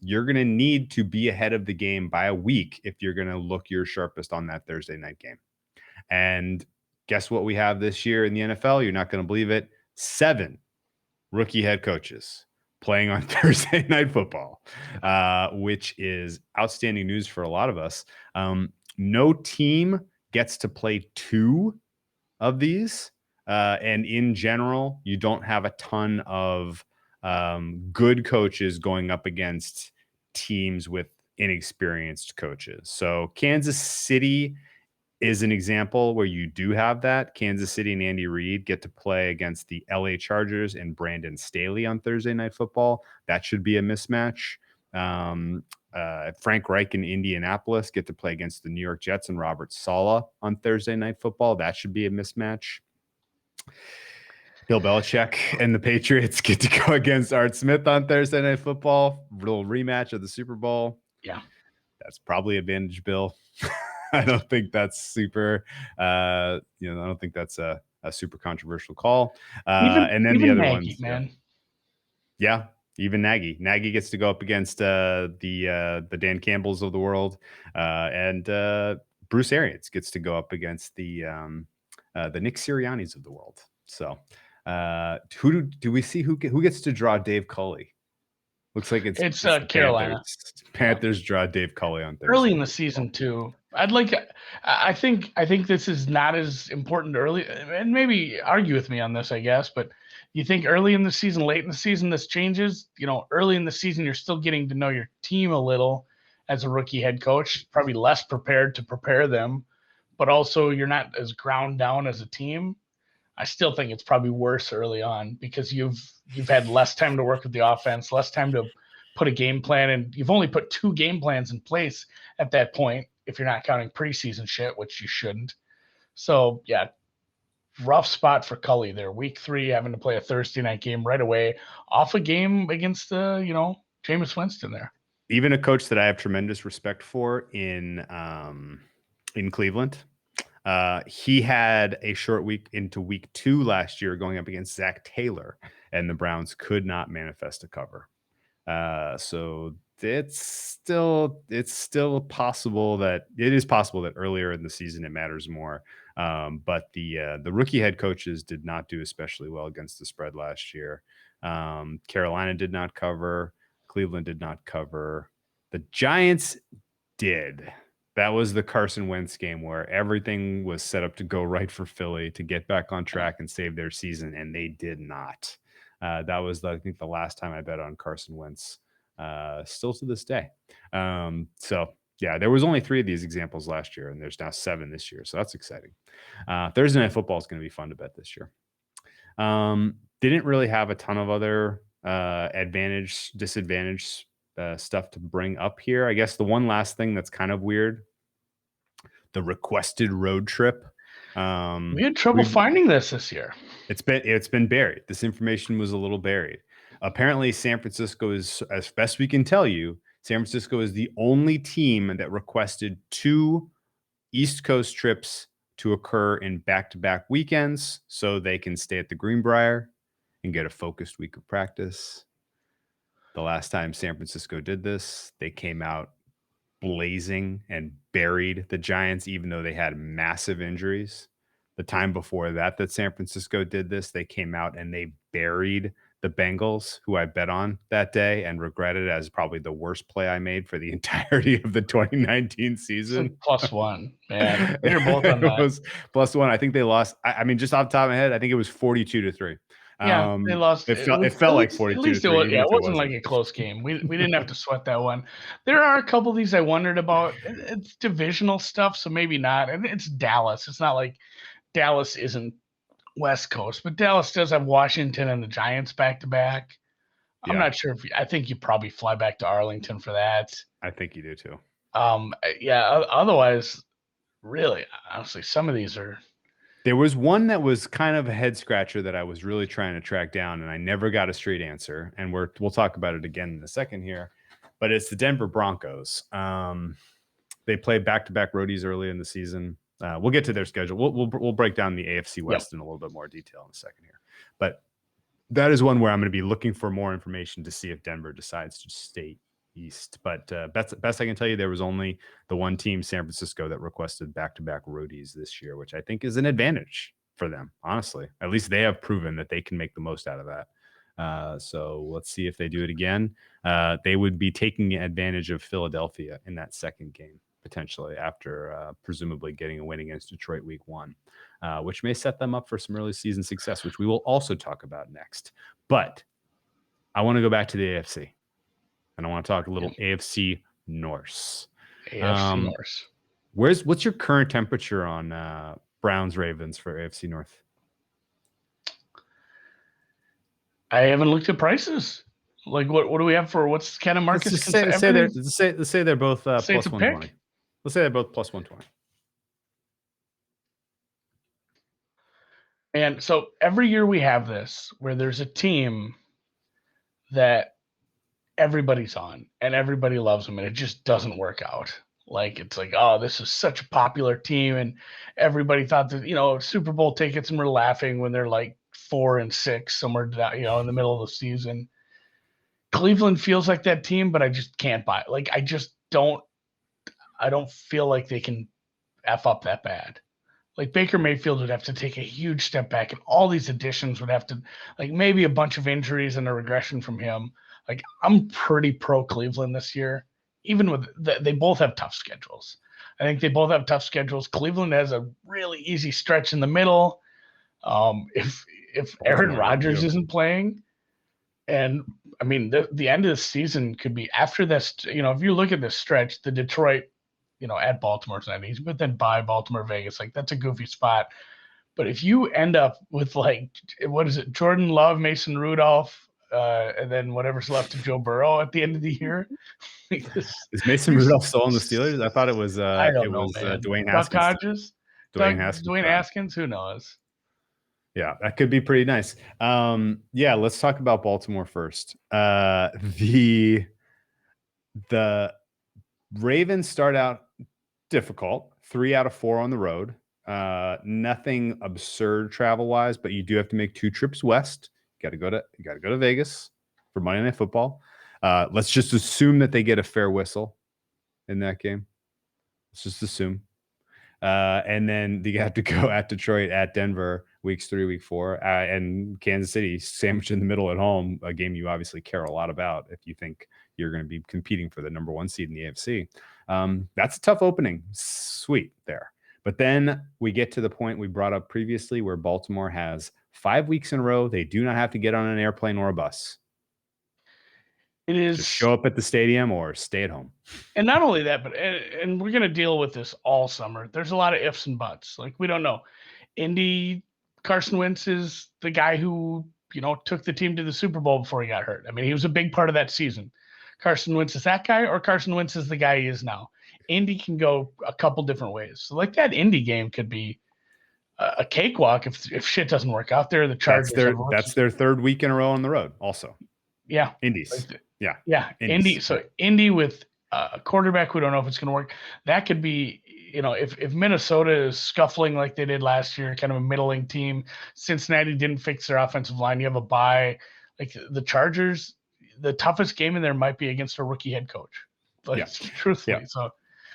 you're going to need to be ahead of the game by a week if you're going to look your sharpest on that Thursday night game. And guess what we have this year in the NFL? You're not going to believe it. 7 rookie head coaches playing on Thursday night football, which is outstanding news for a lot of us. No team gets to play 2 of these. And in general, you don't have a ton of good coaches going up against teams with inexperienced coaches. So Kansas City is an example where you do have that. Kansas City and Andy Reid get to play against the LA Chargers and Brandon Staley on Thursday night football. That should be a mismatch. Frank Reich in Indianapolis get to play against the New York Jets and Robert Saleh on Thursday night football. That should be a mismatch. Bill Belichick and the Patriots get to go against Art Smith on Thursday night football. Little rematch of the Super Bowl. Yeah. That's probably advantage Bill. I don't think that's super, I don't think that's a super controversial call. And then the other Nagy, ones, man. Yeah, even Nagy. Nagy gets to go up against the Dan Campbells of the world, and Bruce Arians gets to go up against the Nick Siriannis of the world. So, who do we see who gets to draw Dave Culley? Looks like it's Carolina. Panthers draw Dave Culley on Thursday. Early in the season too. I think this is not as important early, and maybe argue with me on this, I guess, but you think early in the season, late in the season, this changes? Early in the season, you're still getting to know your team a little as a rookie head coach, probably less prepared to prepare them, but also you're not as ground down as a team. I still think it's probably worse early on because you've had less time to work with the offense, less time to put a game plan, and you've only put 2 game plans in place at that point if you're not counting preseason shit, which you shouldn't. So yeah, rough spot for Cully there. Week 3, having to play a Thursday night game right away off a game against Jameis Winston there. Even a coach that I have tremendous respect for in Cleveland. He had a short week into week 2 last year going up against Zach Taylor, and the Browns could not manifest a cover. So it's still possible that earlier in the season it matters more. But the rookie head coaches did not do especially well against the spread last year. Carolina did not cover. Cleveland did not cover. The Giants did. That was the Carson Wentz game where everything was set up to go right for Philly to get back on track and save their season, and they did not. That was, I think, the last time I bet on Carson Wentz, still to this day. So, yeah, there was only 3 of these examples last year, and there's now 7 this year, so that's exciting. Thursday Night Football is going to be fun to bet this year. Didn't really have a ton of other advantage, disadvantage stuff to bring up here. I guess the one last thing that's kind of weird, the requested road trip. We had trouble finding this year. It's been buried. This information was a little buried. Apparently, San Francisco is, as best we can tell you, San Francisco is the only team that requested 2 East Coast trips to occur in back-to-back weekends so they can stay at the Greenbrier and get a focused week of practice. The last time San Francisco did this, they came out blazing and buried the Giants, even though they had massive injuries. The time before that San Francisco did this, they came out and they buried the Bengals, who I bet on that day and regretted as probably the worst play I made for the entirety of the 2019 season. +1, man. They're both on that. It was +1. I think they lost. I mean, just off the top of my head, I think it was 42-3. Yeah, they lost. It felt like 42. At least it wasn't like a close game. We didn't have to sweat that one. There are a couple of these I wondered about. It's divisional stuff, so maybe not. And it's Dallas. It's not like Dallas isn't West Coast, but Dallas does have Washington and the Giants back to back. I'm not sure I think you probably fly back to Arlington for that. I think you do too. Otherwise, really, honestly, some of these are. There was one that was kind of a head scratcher that I was really trying to track down, and I never got a straight answer. And we'll talk about it again in a second here. But it's the Denver Broncos. They played back-to-back roadies early in the season. We'll get to their schedule. We'll break down the AFC West in a little bit more detail in a second here. But that is one where I'm going to be looking for more information to see if Denver decides to stay east. But best I can tell you, there was only the one team, San Francisco, that requested back-to-back roadies this year, which I think is an advantage for them, honestly. At least they have proven that they can make the most out of that. So let's see if they do it again. They would be taking advantage of Philadelphia in that second game, potentially, after presumably getting a win against Detroit week 1, which may set them up for some early season success, which we will also talk about next. But I want to go back to the AFC. And I want to talk a little AFC North. AFC North. What's your current temperature on Browns Ravens for AFC North? I haven't looked at prices. Like what do we have for what's kind of market? Let's say they're both plus 120. Let's say they're both plus 120. And so every year we have this where there's a team that everybody's on and everybody loves them and it just doesn't work out. Like it's like, oh, this is such a popular team and everybody thought that, Super Bowl tickets, and we're laughing when they're like 4-6 somewhere down, in the middle of the season. Cleveland feels like that team, but I just can't buy it. Like I don't feel like they can F up that bad. Like Baker Mayfield would have to take a huge step back and all these additions would have to, like maybe a bunch of injuries and a regression from him. Like I'm pretty pro Cleveland this year, even with they both have tough schedules. I think they both have tough schedules. Cleveland has a really easy stretch in the middle. If Aaron Rodgers isn't playing, and I mean the end of the season could be after this. If you look at this stretch, the Detroit, at Baltimore's not easy, but then by Baltimore, Vegas, like that's a goofy spot. But if you end up with like, what is it, Jordan Love, Mason Rudolph, and then whatever's left of Joe Burrow at the end of the year, like this, Is Mason Rudolph still on the Steelers? I thought it was I don't know, man. Dwayne Duck Haskins. Hodges, Dwayne Haskins, who knows? Yeah, that could be pretty nice. Yeah, let's talk about Baltimore first. The Ravens start out difficult, 3 out of 4 on the road. Nothing absurd travel wise, but you do have to make 2 trips west. You got to go to Vegas for Monday Night Football. Let's just assume that they get a fair whistle in that game. Let's just assume. And then you have to go at Detroit, at Denver, weeks 3, week 4, and Kansas City, sandwiched in the middle at home, a game you obviously care a lot about if you think you're going to be competing for the number 1 seed in the AFC. That's a tough opening. Sweet there. But then we get to the point we brought up previously where Baltimore has 5 weeks in a row. They do not have to get on an airplane or a bus. It is just show up at the stadium or stay at home. And not only that, but and we're going to deal with this all summer. There's a lot of ifs and buts. Like, we don't know. Indy, Carson Wentz is the guy who, took the team to the Super Bowl before he got hurt. I mean, he was a big part of that season. Carson Wentz is that guy, or Carson Wentz is the guy he is now. Indy can go a couple different ways. So like that Indy game could be a cakewalk if shit doesn't work out there. The Chargers. That's their 3rd week in a row on the road also. Yeah. Indies. Yeah. Indies. Indy. So Indy with a quarterback, we don't know if it's going to work. That could be, if Minnesota is scuffling like they did last year, kind of a middling team, Cincinnati didn't fix their offensive line, you have a bye. Like the Chargers, the toughest game in there might be against a rookie head coach. Truthfully. Yeah. So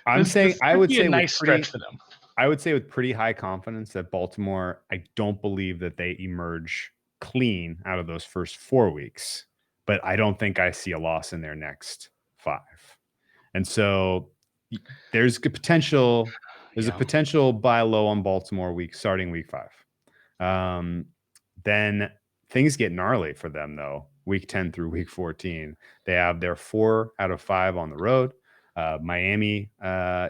I'm saying I would say a nice stretch for them. I would say with pretty high confidence that Baltimore, I don't believe that they emerge clean out of those first 4 weeks, but I don't think I see a loss in their next 5. And so there's a potential. There's a potential buy low on Baltimore starting week 5. Then things get gnarly for them though. Week 10 through week 14, they have their 4 out of 5 on the road. Miami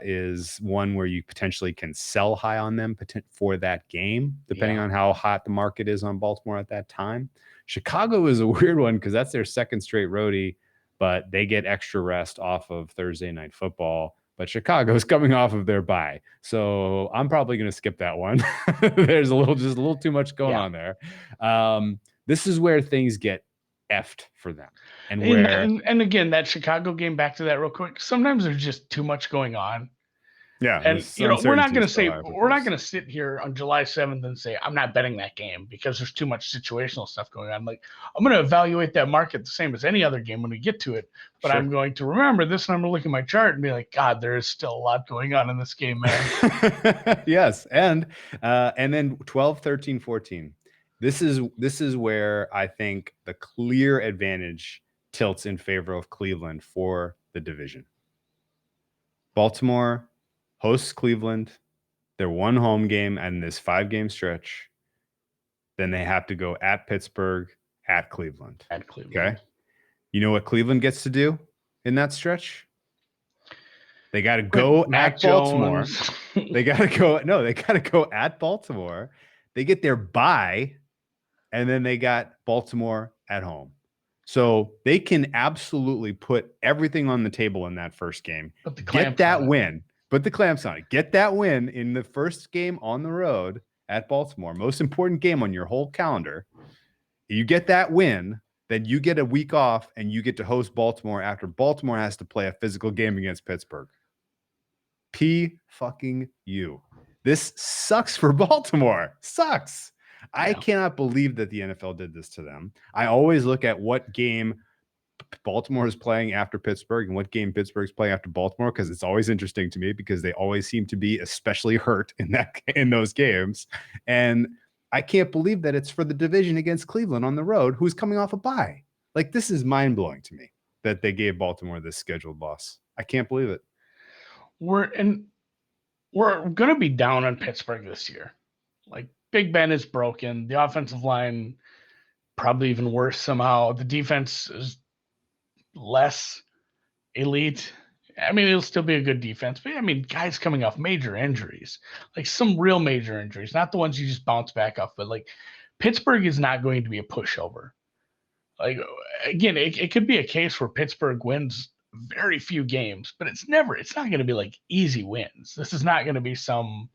is one where you potentially can sell high on them for that game, depending on how hot the market is on Baltimore at that time. Chicago is a weird one because that's their 2nd straight roadie, but they get extra rest off of Thursday Night Football. But Chicago is coming off of their bye, so I'm probably going to skip that one. There's a little too much going on there. This is where things get effed for them. And again, that Chicago game, back to that real quick. Sometimes there's just too much going on. Yeah. And we're not going to sit here on July 7th and say, I'm not betting that game because there's too much situational stuff going on. Like, I'm going to evaluate that market the same as any other game when we get to it. But I'm going to remember this, and I'm going to look at my chart and be like, God, there is still a lot going on in this game, man. Yes. And then 12, 13, 14. This is where I think the clear advantage tilts in favor of Cleveland for the division. Baltimore hosts Cleveland, their 1 home game and this 5-game stretch. Then they have to go at Pittsburgh, at Cleveland. Okay. You know what Cleveland gets to do in that stretch? They got to go at Baltimore. They got to go at Baltimore. They get their bye, and then they got Baltimore at home. So they can absolutely put everything on the table in that first game. Get that win. Put the clamps on it. Get that win in the first game on the road at Baltimore. Most important game on your whole calendar. You get that win, then you get a week off and you get to host Baltimore after Baltimore has to play a physical game against Pittsburgh. P-fucking-U. This sucks for Baltimore. Sucks. I cannot believe that the NFL did this to them. I always look at what game Baltimore is playing after Pittsburgh and what game Pittsburgh's playing after Baltimore, because it's always interesting to me because they always seem to be especially hurt in those games. And I can't believe that it's for the division against Cleveland on the road, who's coming off a bye. Like, this is mind-blowing to me that they gave Baltimore this scheduled loss. I can't believe it. We're going to be down on Pittsburgh this year. Like, Big Ben is broken. The offensive line probably even worse somehow. The defense is less elite. I mean, it'll still be a good defense, but I mean, guys coming off major injuries, like some real major injuries, not the ones you just bounce back off, but like Pittsburgh is not going to be a pushover. Like again, it could be a case where Pittsburgh wins very few games, but it's not going to be like easy wins. This is not going to be some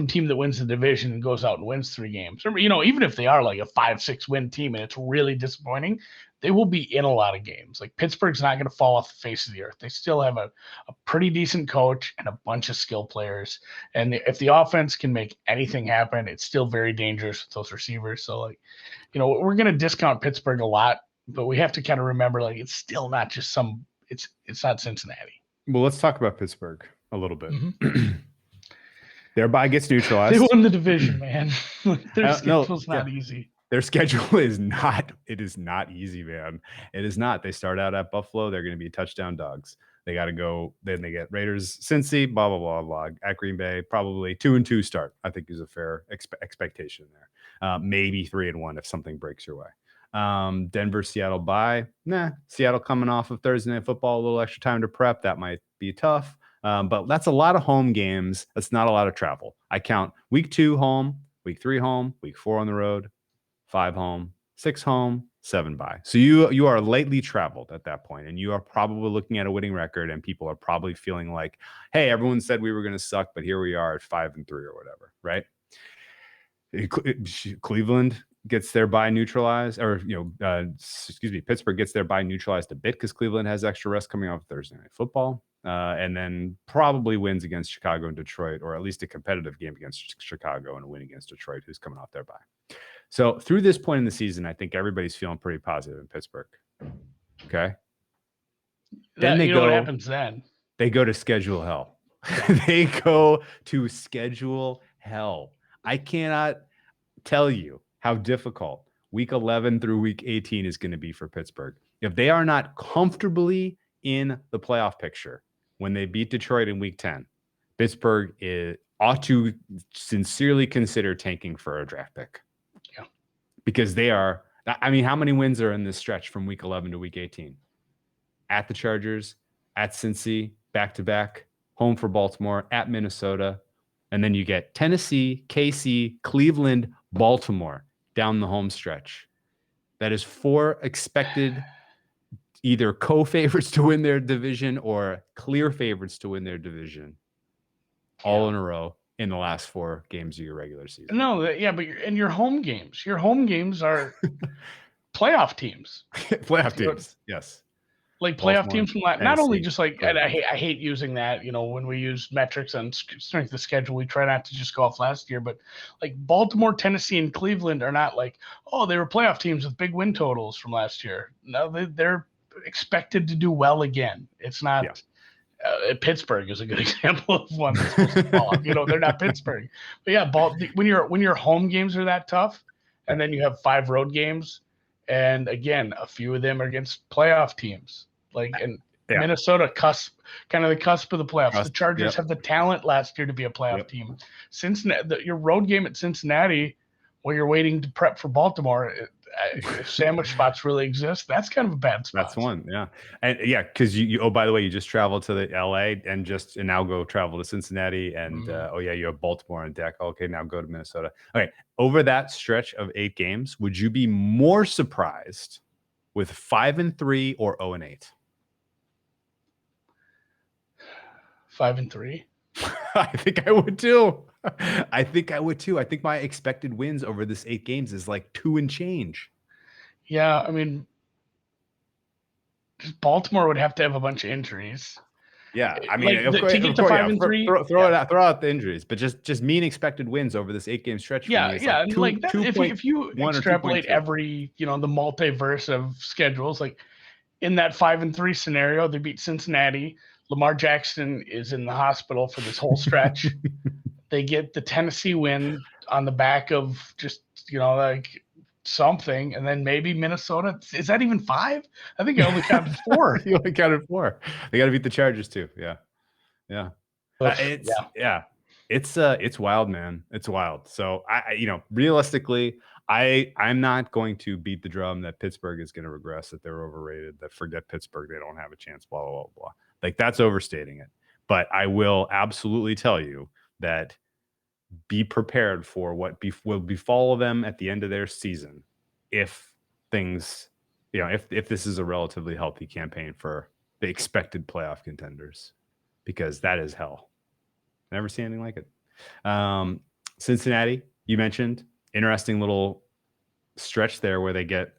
team that wins the division and goes out and wins 3 games. Or, even if they are like a 5-6 win team and it's really disappointing, they will be in a lot of games. Like Pittsburgh's not going to fall off the face of the earth. They still have a pretty decent coach and a bunch of skill players. And if the offense can make anything happen, it's still very dangerous with those receivers. So like, we're going to discount Pittsburgh a lot, but we have to kind of remember like it's still not just it's not Cincinnati. Well, let's talk about Pittsburgh a little bit. Mm-hmm. Their bye gets neutralized. They won the division, man. Their schedule's not easy. Their schedule is not. It is not easy, man. It is not. They start out at Buffalo. They're going to be touchdown dogs. They got to go. Then they get Raiders, Cincy, blah blah blah blah. At Green Bay, probably 2-2 start. I think is a fair expectation there. Maybe 3-1 if something breaks your way. Denver, Seattle bye. Seattle coming off of Thursday Night Football, a little extra time to prep. That might be tough. But that's a lot of home games. That's not a lot of travel. I count week 2 home, week 3 home, week 4 on the road, 5 home, 6 home, 7 bye. So you are lightly traveled at that point, and you are probably looking at a winning record, and people are probably feeling like, hey, everyone said we were going to suck, but here we are at 5-3 or whatever, right? Cleveland gets their bye neutralized, or Pittsburgh gets their bye neutralized a bit because Cleveland has extra rest coming off Thursday Night Football. And then probably wins against Chicago and Detroit, or at least a competitive game against Chicago and a win against Detroit, who's coming off their bye. So through this point in the season, I think everybody's feeling pretty positive in Pittsburgh. Okay. Then they go. What happens then? They go to schedule hell. They go to schedule hell. I cannot tell you how difficult week 11 through week 18 is going to be for Pittsburgh. If they are not comfortably in the playoff picture when they beat Detroit in week 10, Pittsburgh ought to sincerely consider tanking for a draft pick. Yeah. Because they are, I mean, how many wins are in this stretch from week 11 to week 18? At the Chargers, at Cincy, back-to-back, home for Baltimore, at Minnesota, and then you get Tennessee, KC, Cleveland, Baltimore down the home stretch. That is 4 expected either co-favorites to win their division or clear favorites to win their division all in a row in the last 4 games of your regular season. No, but your home games are playoff teams. Playoff teams, yes. Like playoff teams from not only just like, and I hate using that, when we use metrics and strength of schedule, we try not to just go off last year, but like Baltimore, Tennessee, and Cleveland are not like, oh, they were playoff teams with big win totals from last year. No, they're expected to do well again. It's not. Pittsburgh is a good example of one that's supposed to fall off. They're not Pittsburgh, but yeah, when your home games are that tough, and then you have 5 road games, and again, a few of them are against playoff teams. Minnesota kind of the cusp of the playoffs. The Chargers have the talent last year to be a playoff team. Cincinnati, your road game at Cincinnati, while you're waiting to prep for Baltimore, if sandwich spots really exist, that's kind of a bad spot. That's one, yeah. And because you by the way, you just traveled to the LA and now go travel to Cincinnati, and you have Baltimore on deck. Okay, now go to Minnesota. Okay, over that stretch of 8 games, would you be more surprised with 5-3 or 0-8? 5-3. I think I would too. I think my expected wins over this 8 games is like 2 and change. Yeah, I mean, Baltimore would have to have a bunch of injuries. Yeah, I mean, to get to 5-3, throw out the injuries, but just mean expected wins over this 8 game stretch. And like that, if you extrapolate every the multiverse of schedules, like in that 5-3 scenario, they beat Cincinnati. Lamar Jackson is in the hospital for this whole stretch. They get the Tennessee win on the back of just like something, and then maybe Minnesota. Is that even 5? I think I only counted 4. You only counted 4. They got to beat the Chargers too. Yeah. It's wild, man. It's wild. So realistically, I'm not going to beat the drum that Pittsburgh is going to regress, that they're overrated, that forget Pittsburgh, they don't have a chance, blah blah blah blah. Like, that's overstating it. But I will absolutely tell you that be prepared for what will befall them at the end of their season if things, if this is a relatively healthy campaign for the expected playoff contenders, because that is hell. Never seen anything like it. Cincinnati, you mentioned, interesting little stretch there where they get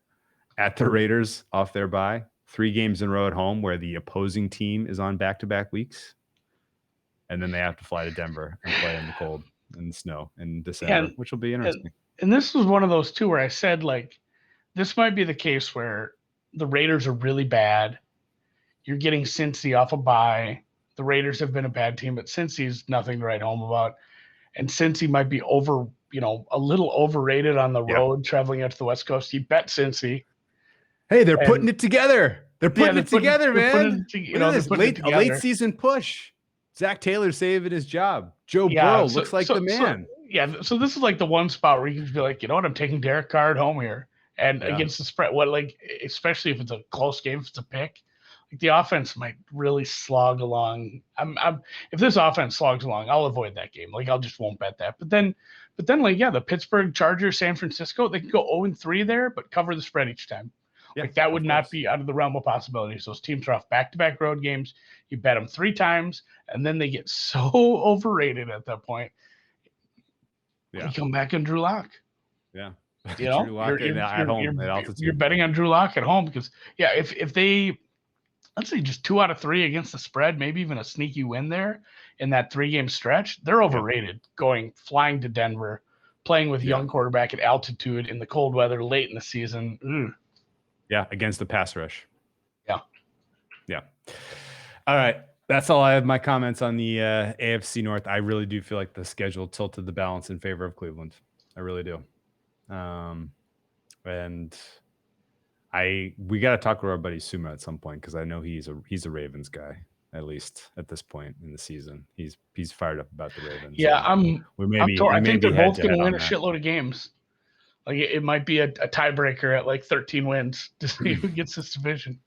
at the Raiders off their bye, 3 games in a row at home where the opposing team is on back-to-back weeks. And then they have to fly to Denver and play in the cold and the snow in December, which will be interesting. And this was one of those too where I said, like, this might be the case where the Raiders are really bad. You're getting Cincy off a bye. The Raiders have been a bad team, but Cincy's nothing to write home about. And Cincy might be a little overrated on the road traveling out to the West Coast. You bet Cincy. Hey, they're putting it together. They're putting it together, man. Look at this. A late season push. Zach Taylor saving his job. Joe Burrow looks like the man. So this is like the one spot where you can be like, you know what, I'm taking Derek Carr at home here. And against the spread, especially if it's a close game, if it's a pick, like the offense might really slog along. If this offense slogs along, I'll avoid that game. Like, I'll just won't bet that. But then the Pittsburgh Chargers, San Francisco, they can go 0-3 there, but cover the spread each time. Yeah, like, that would not be out of the realm of possibilities. Those teams are off back-to-back road games. You bet them 3 times, and then they get so overrated at that point. Yeah. You come back on Drew Lock. Yeah. Drew Lock you're betting on Drew Lock at home because, if they, let's say, just 2 out of 3 against the spread, maybe even a sneaky win there in that 3-game stretch, they're overrated. Flying to Denver, playing with young quarterback at altitude in the cold weather late in the season. Ugh. Yeah, against the pass rush. Yeah. All right. That's all I have my comments on the AFC North. I really do feel like the schedule tilted the balance in favor of Cleveland. I really do. And we got to talk to our buddy Suma at some point because I know he's a Ravens guy, at least at this point in the season. He's fired up about the Ravens. Yeah, I think they're both going to win a shitload of games. Like, it might be a tiebreaker at like 13 wins to see who gets this division.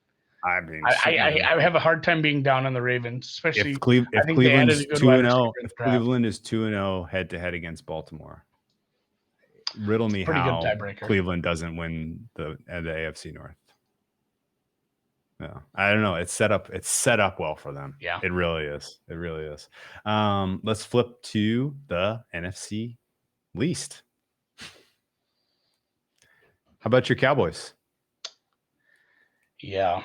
I mean, I have a hard time being down on the Ravens, especially if Cleveland's 2-0. If Cleveland is 2-0 head-to-head against Baltimore, riddle me how Cleveland doesn't win the AFC North. No, I don't know. It's set up well for them. Yeah, it really is. It really is. Let's flip to the NFC least. How about your Cowboys? Yeah.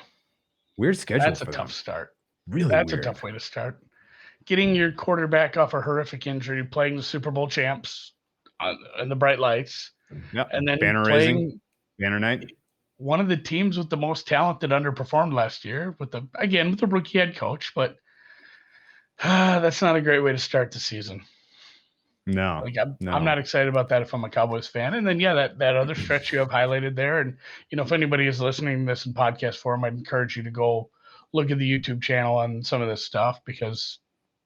Weird schedule. That's a tough start. Really, that's a tough way to start. Getting your quarterback off a horrific injury, playing the Super Bowl champs in the bright lights, and then playing banner night. One of the teams with the most talent that underperformed last year with the rookie head coach, but that's not a great way to start the season. No, I'm not excited about that if I'm a Cowboys fan. And then, that other stretch you have highlighted there. And, if anybody is listening to this in podcast form, I'd encourage you to go look at the YouTube channel on some of this stuff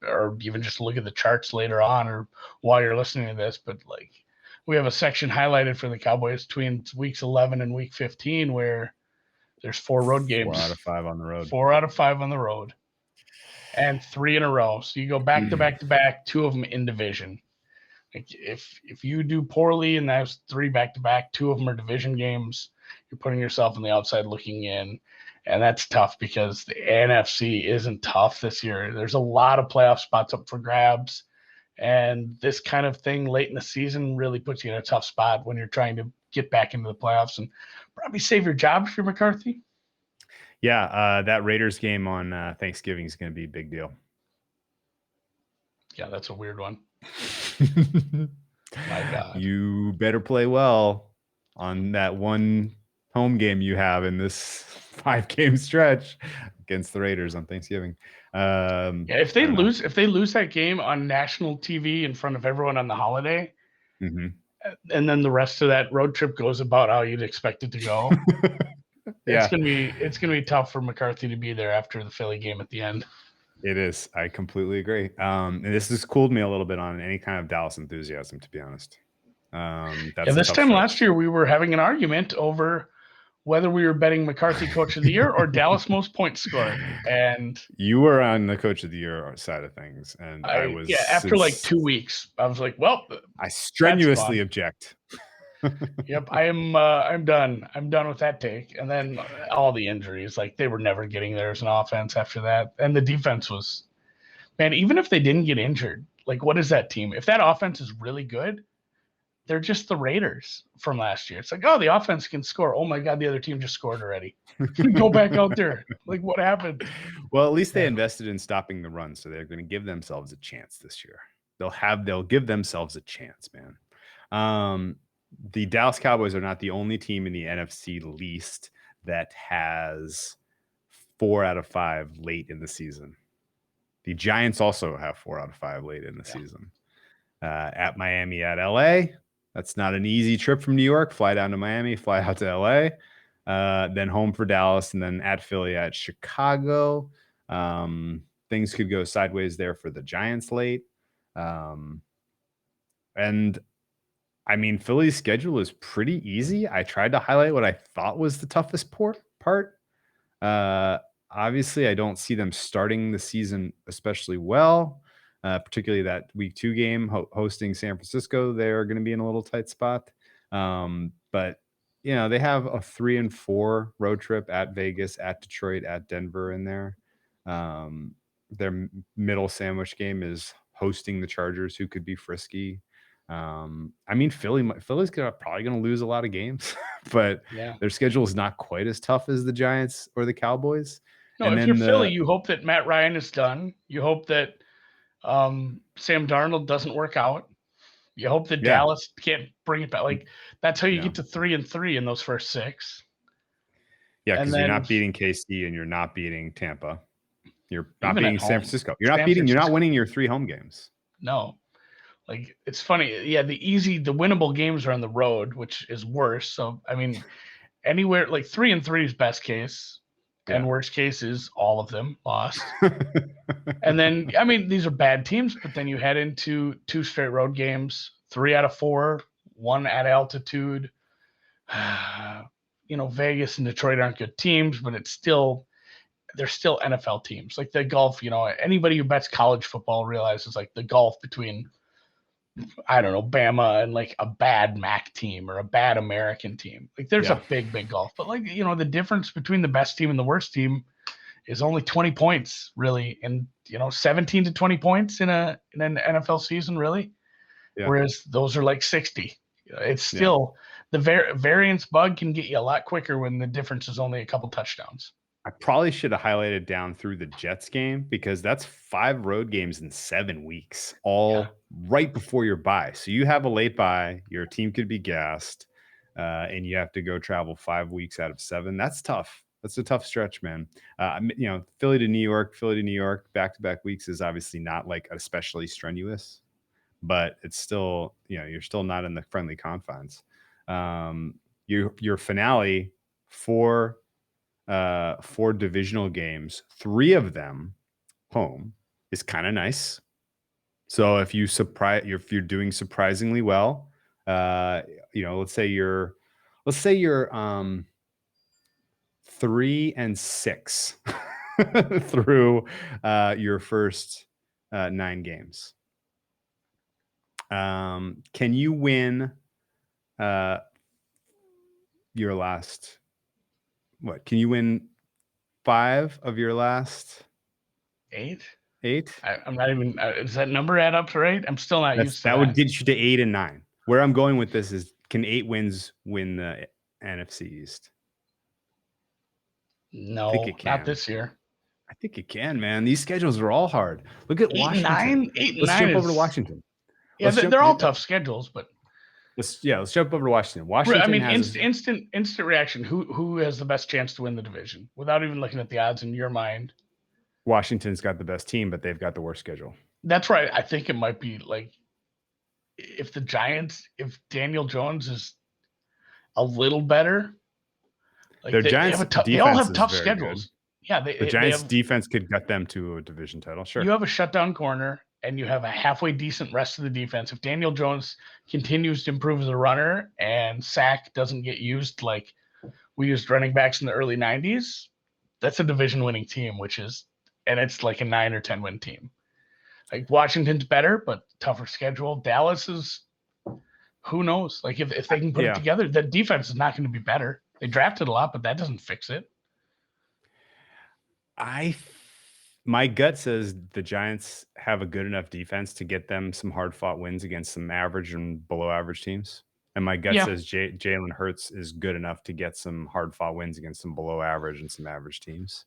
or even just look at the charts later on or while you're listening to this. But we have a section highlighted for the Cowboys between weeks 11 and week 15 where there's 4 road games. 4 out of 5 on the road. 4 out of 5 on the road. And 3 in a row. So you go back to back to back, 2 of them in division. If you do poorly and that's 3 back-to-back, 2 of them are division games, you're putting yourself on the outside looking in, and that's tough because the NFC isn't tough this year. There's a lot of playoff spots up for grabs, and this kind of thing late in the season really puts you in a tough spot when you're trying to get back into the playoffs and probably save your job if you're McCarthy. Yeah, that Raiders game on Thanksgiving is going to be a big deal. Yeah, that's a weird one. My God. You better play well on that one home game you have in this 5-game stretch against the Raiders on Thanksgiving. If they lose that game on national TV in front of everyone on the holiday, and then the rest of that road trip goes about how you'd expect it to go. It's gonna be tough for McCarthy to be there after the Philly game at the end. It is. I completely agree. And this has cooled me a little bit on any kind of Dallas enthusiasm, to be honest. This time last year, we were having an argument over whether we were betting McCarthy Coach of the Year or Dallas most points scored. And you were on the Coach of the Year side of things, and I was after like 2 weeks, I was like, well, I strenuously object. Yep, I'm done. I'm done with that take. And then all the injuries, like they were never getting there as an offense after that. And the defense was, man, even if they didn't get injured, like what is that team? If that offense is really good, they're just the Raiders from last year. It's like, oh, the offense can score. Oh my God, the other team just scored already. Go back out there. Like what happened? Well, at least they invested in stopping the run, so they're going to give themselves a chance this year. They'll give themselves a chance, man. The Dallas Cowboys are not the only team in the NFC least that has 4 out of 5 late in the season. The Giants also have 4 out of 5 late in the season. At Miami, at LA. That's not an easy trip from New York. Fly down to Miami, fly out to LA, then home for Dallas, and then at Philly, at Chicago. Things could go sideways there for the Giants late. And I mean, Philly's schedule is pretty easy. I tried to highlight what I thought was the toughest part. Obviously, I don't see them starting the season especially well. Particularly that week 2 game hosting San Francisco. They're going to be in a little tight spot. But, you know, they have a 3-4 road trip at Vegas, at Detroit, at Denver in there. Their middle sandwich game is hosting the Chargers, who could be frisky. I mean, Philly's probably going to lose a lot of games, but their schedule is not quite as tough as the Giants or the Cowboys. No, and if you're Philly, you hope that Matt Ryan is done. You hope that Sam Darnold doesn't work out. You hope that Dallas can't bring it back. Like that's how you get to 3-3 in those first 6. Yeah, because you're not beating KC and you're not beating Tampa. You're not beating San Francisco. You're not winning your 3 home games. No. Like it's funny. Yeah, the winnable games are on the road, which is worse. So I mean, anywhere like 3-3 is best case. And worst case is all of them lost. And then, I mean, these are bad teams, but then you head into 2 straight road games, 3 out of 4, 1 at altitude. You know, Vegas and Detroit aren't good teams, but they're still NFL teams. Like the gulf, you know, anybody who bets college football realizes like the gulf between, I don't know, Bama and like a bad MAC team or a bad American team. Like there's a big gulf. But like, you know, the difference between the best team and the worst team is only 20 points really. And, you know, 17 to 20 points in an NFL season, really. Yeah. Whereas those are like 60. It's still the variance bug can get you a lot quicker when the difference is only a couple touchdowns. I probably should have highlighted down through the Jets game because that's 5 road games in 7 weeks, all right before your bye. So you have a late bye, your team could be gassed, and you have to go travel 5 weeks out of 7. That's tough. That's a tough stretch, man. You know, Philly to New York, back-to-back weeks is obviously not like especially strenuous, but it's still, you know, you're still not in the friendly confines. Your finale for 4 divisional games, 3 of them home is kind of nice. So if you're doing surprisingly well, you know, let's say you're 3-6 through your first 9 games. Can you win your last? What, can you win 5 of your last 8? 8? I'm not even. Does that number add up right? I'm still not used to that. That would get you to 8 and 9. Where I'm going with this is, can 8 wins win the NFC East? No, I think it can. Not this year. I think it can, man. These schedules are all hard. Look at 8 Washington. 9, 8 and Let's 9 jump over to Washington. Yeah, they're all tough schedules, but let's jump over to Washington. Washington. I mean, instant reaction. Who has the best chance to win the division without even looking at the odds in your mind? Washington's got the best team, but they've got the worst schedule. That's right. I think it might be like if Daniel Jones is a little better. Like their Giants they all have tough schedules. Good. Yeah, the Giants' defense could get them to a division title. Sure, you have a shutdown corner. And you have a halfway decent rest of the defense. If Daniel Jones continues to improve as a runner and sack doesn't get used like we used running backs in the early 90s, that's a division-winning team, and it's like a 9 or 10 win team. Like Washington's better, but tougher schedule. Dallas is, who knows? Like if they can put it together, the defense is not going to be better. They drafted a lot, but that doesn't fix it. My gut says the Giants have a good enough defense to get them some hard-fought wins against some average and below-average teams. And my gut says Jalen Hurts is good enough to get some hard-fought wins against some below-average and some average teams.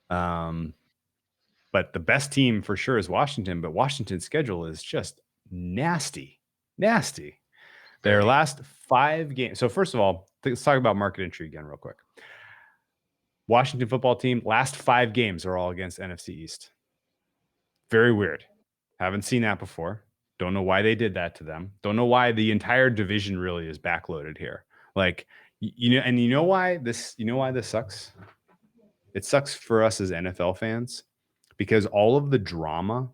But the best team for sure is Washington. But Washington's schedule is just nasty. Their last 5 games. So first of all, let's talk about market entry again real quick. Washington football team, last 5 games are all against NFC East. Very weird. Haven't seen that before. Don't know why they did that to them. Don't know why the entire division really is backloaded here. Like, and you know why this sucks? It sucks for us as NFL fans because all of the drama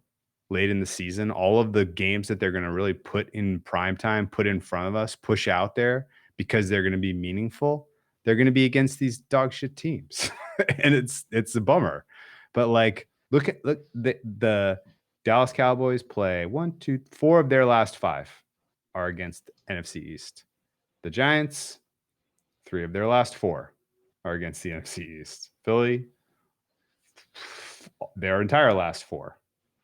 late in the season, all of the games that they're going to really put in prime time, put in front of us, push out there because they're going to be meaningful. They're going to be against these dog shit teams. And it's a bummer. But like, look the Dallas Cowboys play 1, 2, 4 of their last 5 are against NFC East. The Giants, 3 of their last 4 are against the NFC East. Philly, their entire last 4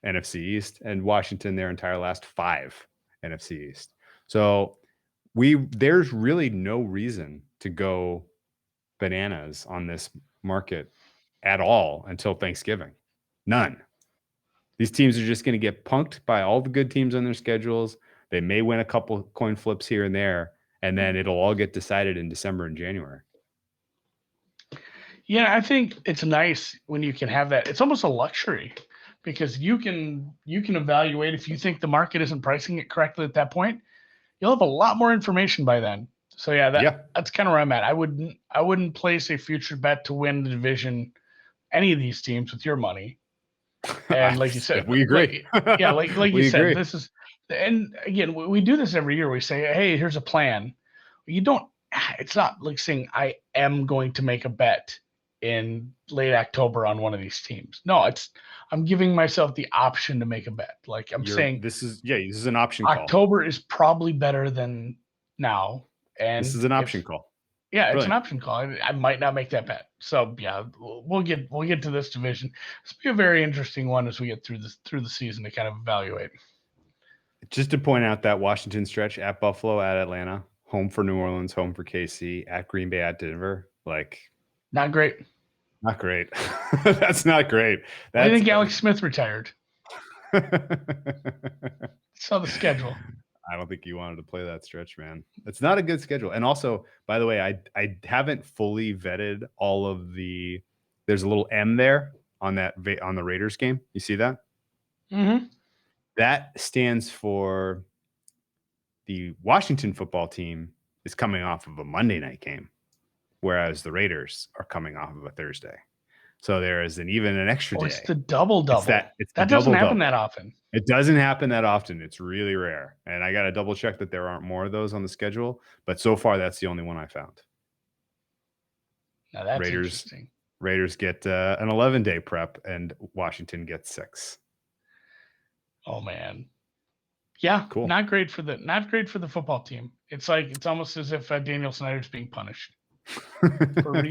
NFC East, and Washington, their entire last 5 NFC East. So there's really no reason to go bananas on this market at all until Thanksgiving. None. These teams are just going to get punked by all the good teams on their schedules. They may win a couple coin flips here and there, and then it'll all get decided in December and January. Yeah, I think it's nice when you can have that. It's almost a luxury because you can evaluate if you think the market isn't pricing it correctly at that point. You'll have a lot more information by then. So that's kind of where I'm at. I wouldn't place a future bet to win the division, any of these teams with your money. And like you said, we agree. like you said, this is, and again, we do this every year. We say, hey, here's a plan. It's not like saying I am going to make a bet in late October on one of these teams. No, I'm giving myself the option to make a bet. Like saying this is an option call. October is probably better than now. And this is an option call. Yeah, Brilliant. It's an option call. I might not make that bet. So yeah, we'll get to this division. This will be a very interesting one as we get through the season to kind of evaluate. Just to point out that Washington stretch at Buffalo, at Atlanta, home for New Orleans, home for KC, at Green Bay, at Denver, like not great. Not great. That's not great. I think Alex Smith retired. Saw the schedule. I don't think you wanted to play that stretch, man. It's not a good schedule. And also, by the way, I haven't fully vetted all of the. There's a little M there on the Raiders game. You see that? Mm-hmm. That stands for the Washington football team is coming off of a Monday night game, whereas the Raiders are coming off of a Thursday. So there is even an extra day. It's the double-double. That doesn't double-double. happen that often. It doesn't happen that often. It's really rare. And I got to double check that there aren't more of those on the schedule. But so far, that's the only one I found. Now that's interesting. Raiders get an 11-day prep, and Washington gets 6. Oh, man. Yeah, cool. Not great for the football team. It's almost as if Daniel Snyder's being punished.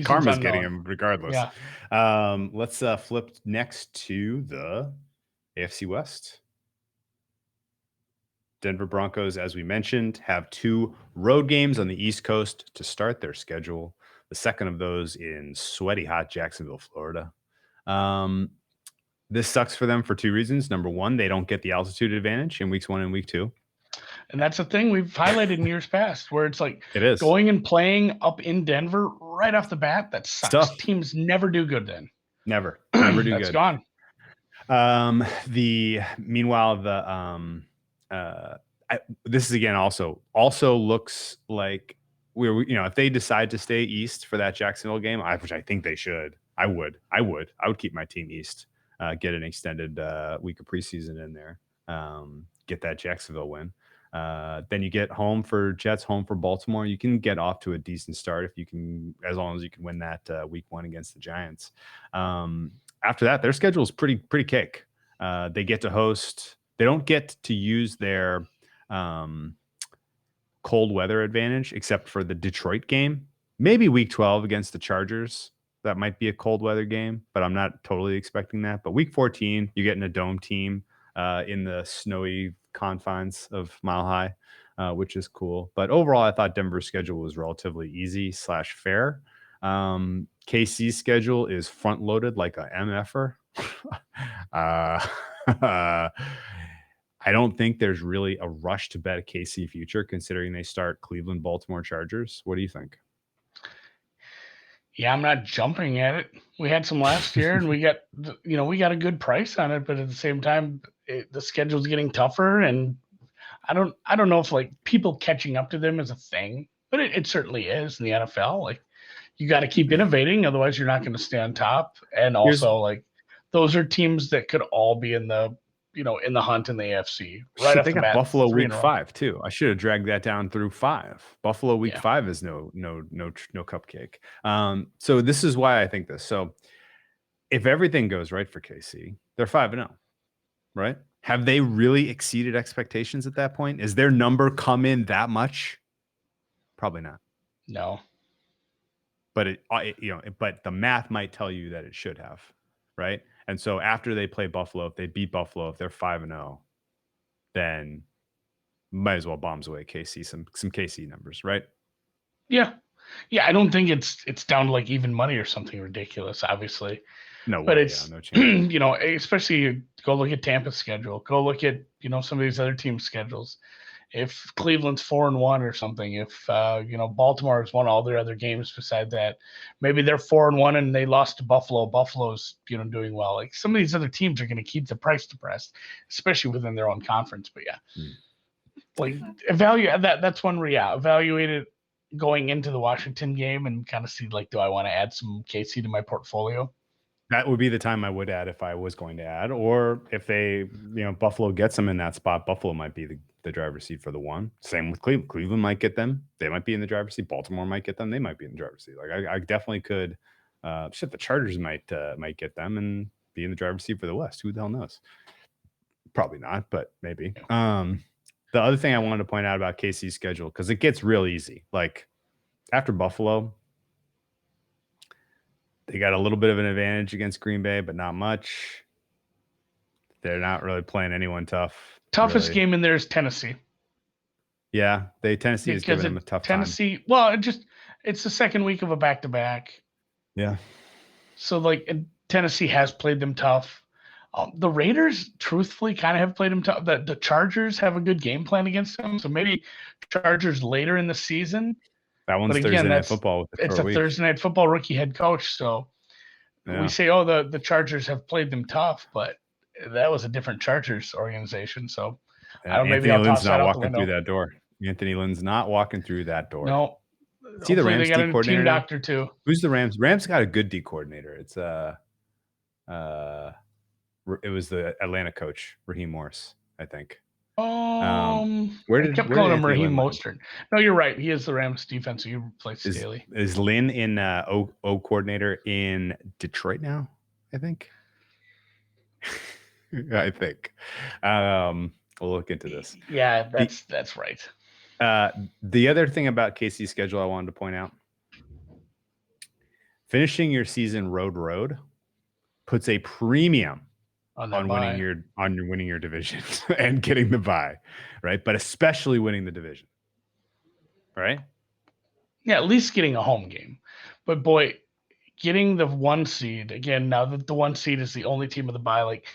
Karma's getting him regardless. Yeah. Let's flip next to the AFC West. Denver Broncos, as we mentioned, have 2 road games on the East Coast to start their schedule. The second of those in sweaty hot Jacksonville, Florida. This sucks for them for 2 reasons. Number 1, they don't get the altitude advantage in weeks 1 and week 2. And that's a thing we've highlighted in years past, where it's like it is going and playing up in Denver right off the bat. That sucks. Tough. Teams never do good then. Never do good. That's gone. Meanwhile, this is again also looks like if they decide to stay east for that Jacksonville game, which I think they should. I would keep my team east. Get an extended week of preseason in there. Get that Jacksonville win. Then you get home for Jets, home for Baltimore. You can get off to a decent start if you can, as long as you can win that week 1 against the Giants. After that, their schedule is pretty cake. They get to host. They don't get to use their cold weather advantage except for the Detroit game. Maybe week 12 against the Chargers. That might be a cold weather game, but I'm not totally expecting that. But week 14, you're getting a dome team in the snowy confines of Mile High, which is cool. But overall, I thought Denver's schedule was relatively easy / fair. KC's schedule is front loaded like a MFer. I don't think there's really a rush to bet a KC future considering they start Cleveland, Baltimore, Chargers. What do you think? Yeah, I'm not jumping at it. We had some last year, and we got a good price on it, but at the same time, the schedule's getting tougher, and I don't know if like people catching up to them is a thing, but it certainly is in the NFL. Like you got to keep innovating, otherwise you're not going to stay on top. And also, like those are teams that could all be in the hunt in the AFC. Right off they the got bat, Buffalo week 5 too. I should have dragged that down through 5. Buffalo week 5 is no cupcake. So this is why I think this. So if everything goes right for KC, they're 5-0, right? Have they really exceeded expectations at that point? Is their number come in that much? Probably not. No. But but the math might tell you that it should have, right? And so after they play Buffalo, if they beat Buffalo, if they're 5-0, then might as well bombs away KC some KC numbers, right? Yeah. I don't think it's down to like even money or something ridiculous, obviously. No way, but it's no chance. Especially go look at Tampa's schedule. Go look at some of these other teams' schedules. If Cleveland's 4-1 or something, if Baltimore has won all their other games beside that, maybe they're 4-1 and they lost to Buffalo. Buffalo's doing well. Like some of these other teams are going to keep the price depressed, especially within their own conference. But like evaluate that. That's one where evaluate it going into the Washington game and kind of see like, do I want to add some KC to my portfolio? That would be the time I would add if I was going to add, or if they, Buffalo gets them in that spot, Buffalo might be the driver's seat for the 1. Same with Cleveland. Cleveland might get them. They might be in the driver's seat. Baltimore might get them. They might be in the driver's seat. Like I definitely could. The Chargers might get them and be in the driver's seat for the West. Who the hell knows? Probably not, but maybe. The other thing I wanted to point out about KC's schedule, because it gets real easy. Like after Buffalo, they got a little bit of an advantage against Green Bay, but not much. They're not really playing anyone tough. Toughest game in there is Tennessee. Yeah, Tennessee is giving them a tough time. Well, it's the second week of a back-to-back. Yeah. So like Tennessee has played them tough. The Raiders, truthfully, kind of have played them tough. The Chargers have a good game plan against them. So maybe Chargers later in the season. That one's Thursday Night Football. It's a Thursday Night Football rookie head coach. So we say, the Chargers have played them tough, but that was a different Chargers organization. So maybe I'll toss that out the window. Anthony Lynn's not walking through that door. No. See the Rams they got D coordinator. A team doctor too. Who's the Rams? Rams got a good D coordinator. It's it was the Atlanta coach, Raheem Morris, I think. I kept calling him Raheem Mostert. No, you're right. He is the Rams defense. He replaced Staley. Is Lynn in O coordinator in Detroit now? I think. I think. We'll look into this. Yeah, that's right. The other thing about KC's schedule I wanted to point out: finishing your season road puts a premium on winning your division and getting the bye, right? But especially winning the division, right? Yeah, at least getting a home game. But boy, getting the 1 seed again. Now that the 1 seed is the only team of the bye, like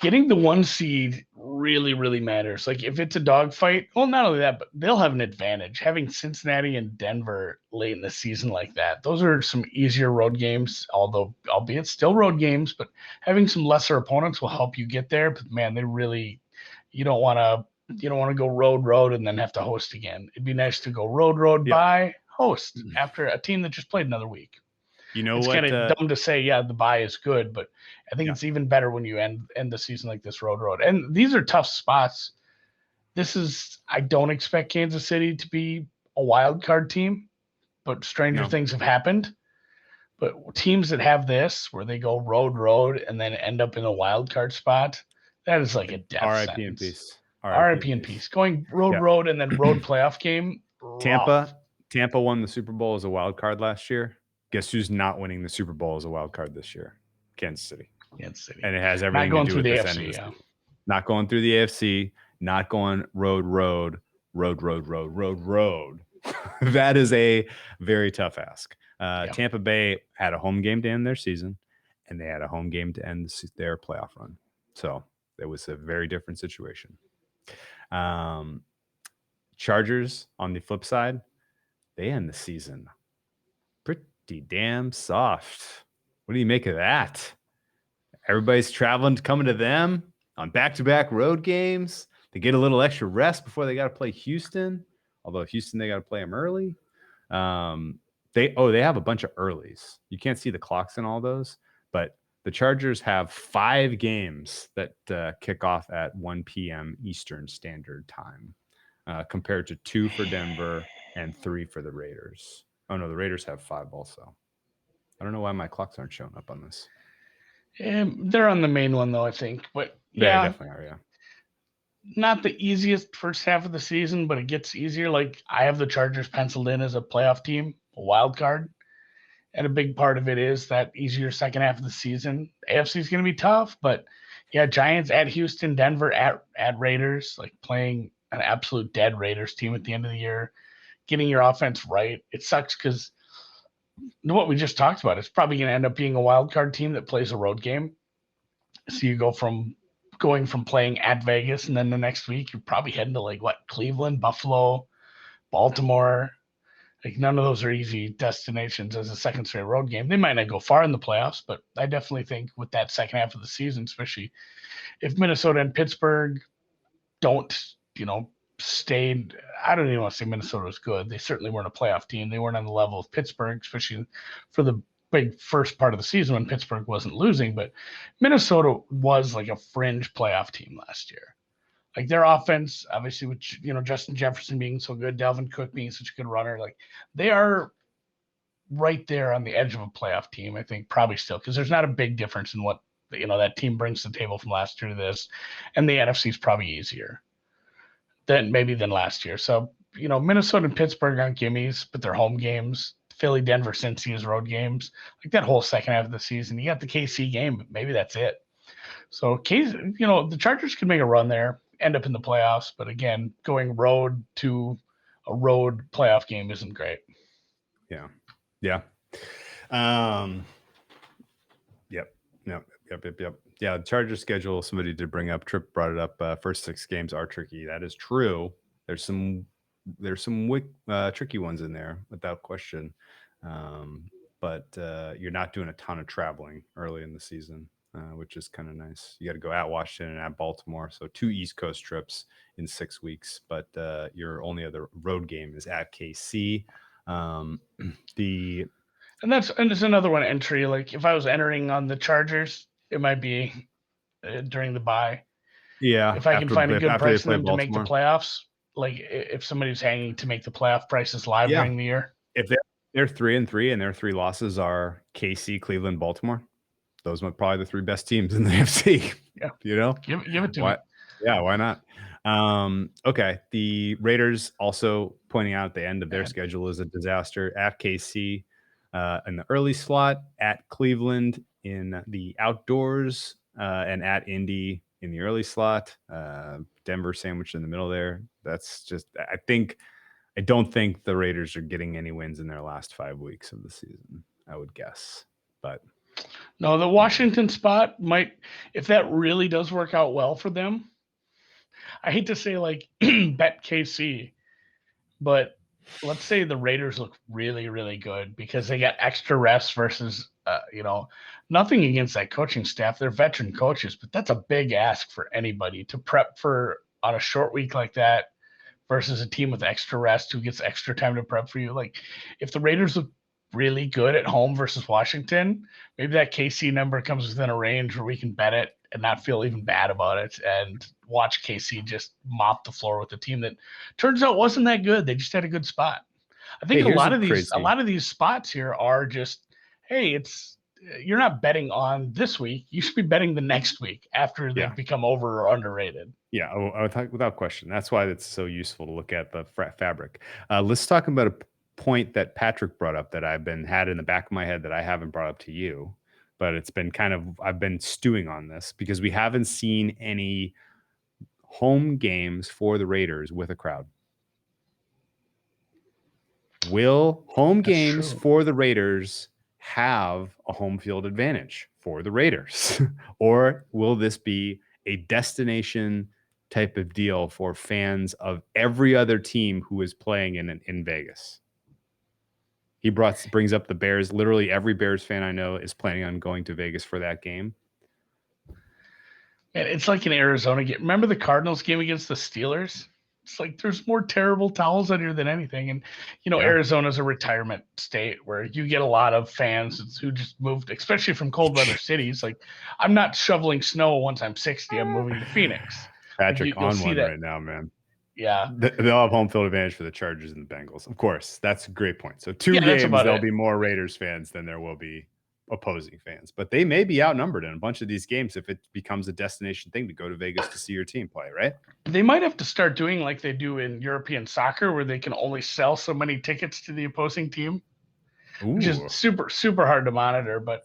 getting the 1 seed really, really matters. Like if it's a dogfight, well, not only that, but they'll have an advantage. Having Cincinnati and Denver late in the season like that, those are some easier road games, albeit still road games, but having some lesser opponents will help you get there. But man, you don't want to go road and then have to host again. It'd be nice to go road, bye, host after a team that just played another week. It's kind of dumb to say, the bye is good, but I think it's even better when you end the season like this road. And these are tough spots. I don't expect Kansas City to be a wild card team, but stranger things have happened. But teams that have this, where they go road, and then end up in a wild card spot, that is like a death RIP in sentence. peace. RIP in peace. Going road, and then road playoff game. Tampa won the Super Bowl as a wild card last year. Guess who's not winning the Super Bowl as a wild card this year? Kansas City. And it has everything to do with this end of the season. Not going through the AFC, not going road. That is a very tough ask. Tampa Bay had a home game to end their season, and they had a home game to end their playoff run. So it was a very different situation. Chargers, on the flip side, they end the season pretty damn soft. What do you make of that? Everybody's coming to them on back-to-back road games. They get a little extra rest before they got to play Houston. Although Houston, they got to play them early. They have a bunch of earlies. You can't see the clocks in all those, but the Chargers have 5 games that kick off at 1 p.m. Eastern Standard Time, compared to 2 for Denver and 3 for the Raiders. Oh no, the Raiders have 5 also. I don't know why my clocks aren't showing up on this. They're on the main one though, I think. But yeah, they definitely are. Yeah. Not the easiest first half of the season, but it gets easier. Like I have the Chargers penciled in as a playoff team, a wild card. And a big part of it is that easier second half of the season. AFC is going to be tough, but yeah, Giants at Houston, Denver at Raiders, like playing an absolute dead Raiders team at the end of the year, getting your offense right. It sucks because what we just talked about, it's probably going to end up being a wild card team that plays a road game. So you going from playing at Vegas, and then the next week you're probably heading to Cleveland, Buffalo, Baltimore. Like none of those are easy destinations as a second straight road game. They might not go far in the playoffs, but I definitely think with that second half of the season, especially if Minnesota and Pittsburgh don't, stay. I don't even want to say Minnesota was good. They certainly weren't a playoff team. They weren't on the level of Pittsburgh, especially for the big first part of the season when Pittsburgh wasn't losing. But Minnesota was like a fringe playoff team last year. Like their offense, obviously, with Justin Jefferson being so good, Dalvin Cook being such a good runner, like they are right there on the edge of a playoff team. I think probably still because there's not a big difference in what that team brings to the table from last year to this, and the NFC is probably easier than last year. So Minnesota and Pittsburgh aren't gimmies, but they're home games. Philly, Denver, Cincy is road games. Like that whole second half of the season, you got the KC game, but maybe that's it. So the Chargers could make a run there, end up in the playoffs, but again, going road to a road playoff game isn't great. Yeah. Yep. Yeah, the Chargers schedule, somebody did bring up, Tripp brought it up, first 6 games are tricky. That is true. There's some tricky ones in there without question. But you're not doing a ton of traveling early in the season, which is kind of nice. You got to go at Washington and at Baltimore. So 2 East Coast trips in 6 weeks, but your only other road game is at KC. And it's another one entry. Like if I was entering on the Chargers, it might be during the bye. Yeah. If I can find a good price for them to make the playoffs, like if somebody's hanging to make the playoff prices live during the year. If they're 3-3 and their 3 losses are KC, Cleveland, Baltimore, those are probably the 3 best teams in the AFC. Yeah. Give it to me. Yeah, why not? Okay. The Raiders also pointing out the end of their schedule is a disaster. At KC in the early slot, at Cleveland in the outdoors, and at Indy in the early slot. Denver sandwiched in the middle there. That's just, I don't think the Raiders are getting any wins in their last 5 weeks of the season, I would guess. But no, the Washington spot might, if that really does work out well for them. I hate to say bet KC, but let's say the Raiders look really, really good because they got extra rest versus, nothing against that coaching staff. They're veteran coaches, but that's a big ask for anybody to prep for on a short week like that versus a team with extra rest who gets extra time to prep for you. Like if the Raiders look really good at home versus Washington, maybe that KC number comes within a range where we can bet it and not feel even bad about it and watch KC just mop the floor with a team that turns out wasn't that good. They just had a good spot. I think Hey, a here's lot a of crazy. these spots here are just, hey, you're not betting on this week. You should be betting the next week after Yeah. they've become over or underrated. Yeah, without question. That's why it's so useful to look at the fabric. Let's talk about a point that Patrick brought up that I've had in the back of my head that I haven't brought up to you, but it's been I've been stewing on this because we haven't seen any home games for the Raiders with a crowd. Will home games for the Raiders have a home field advantage for the Raiders? Or will this be a destination type of deal for fans of every other team who is playing in Vegas? He brings up the Bears. Literally every Bears fan I know is planning on going to Vegas for that game. And it's like an Arizona game. Remember the Cardinals game against the Steelers? It's like there's more terrible towels out here than anything. And, Arizona's a retirement state where you get a lot of fans who just moved, especially from cold weather cities. Like, I'm not shoveling snow once I'm 60. I'm moving to Phoenix. Patrick You'll on see one that. right now, man. Yeah. They'll have home field advantage for the Chargers and the Bengals. Of course, that's a great point. So two that's games, there'll it. be more Raiders fans than there will be opposing fans. But they may be outnumbered in a bunch of these games if it becomes a destination thing to go to Vegas to see your team play, right? They might have to start doing like they do in European soccer where they can only sell so many tickets to the opposing team, which is super, super hard to monitor. But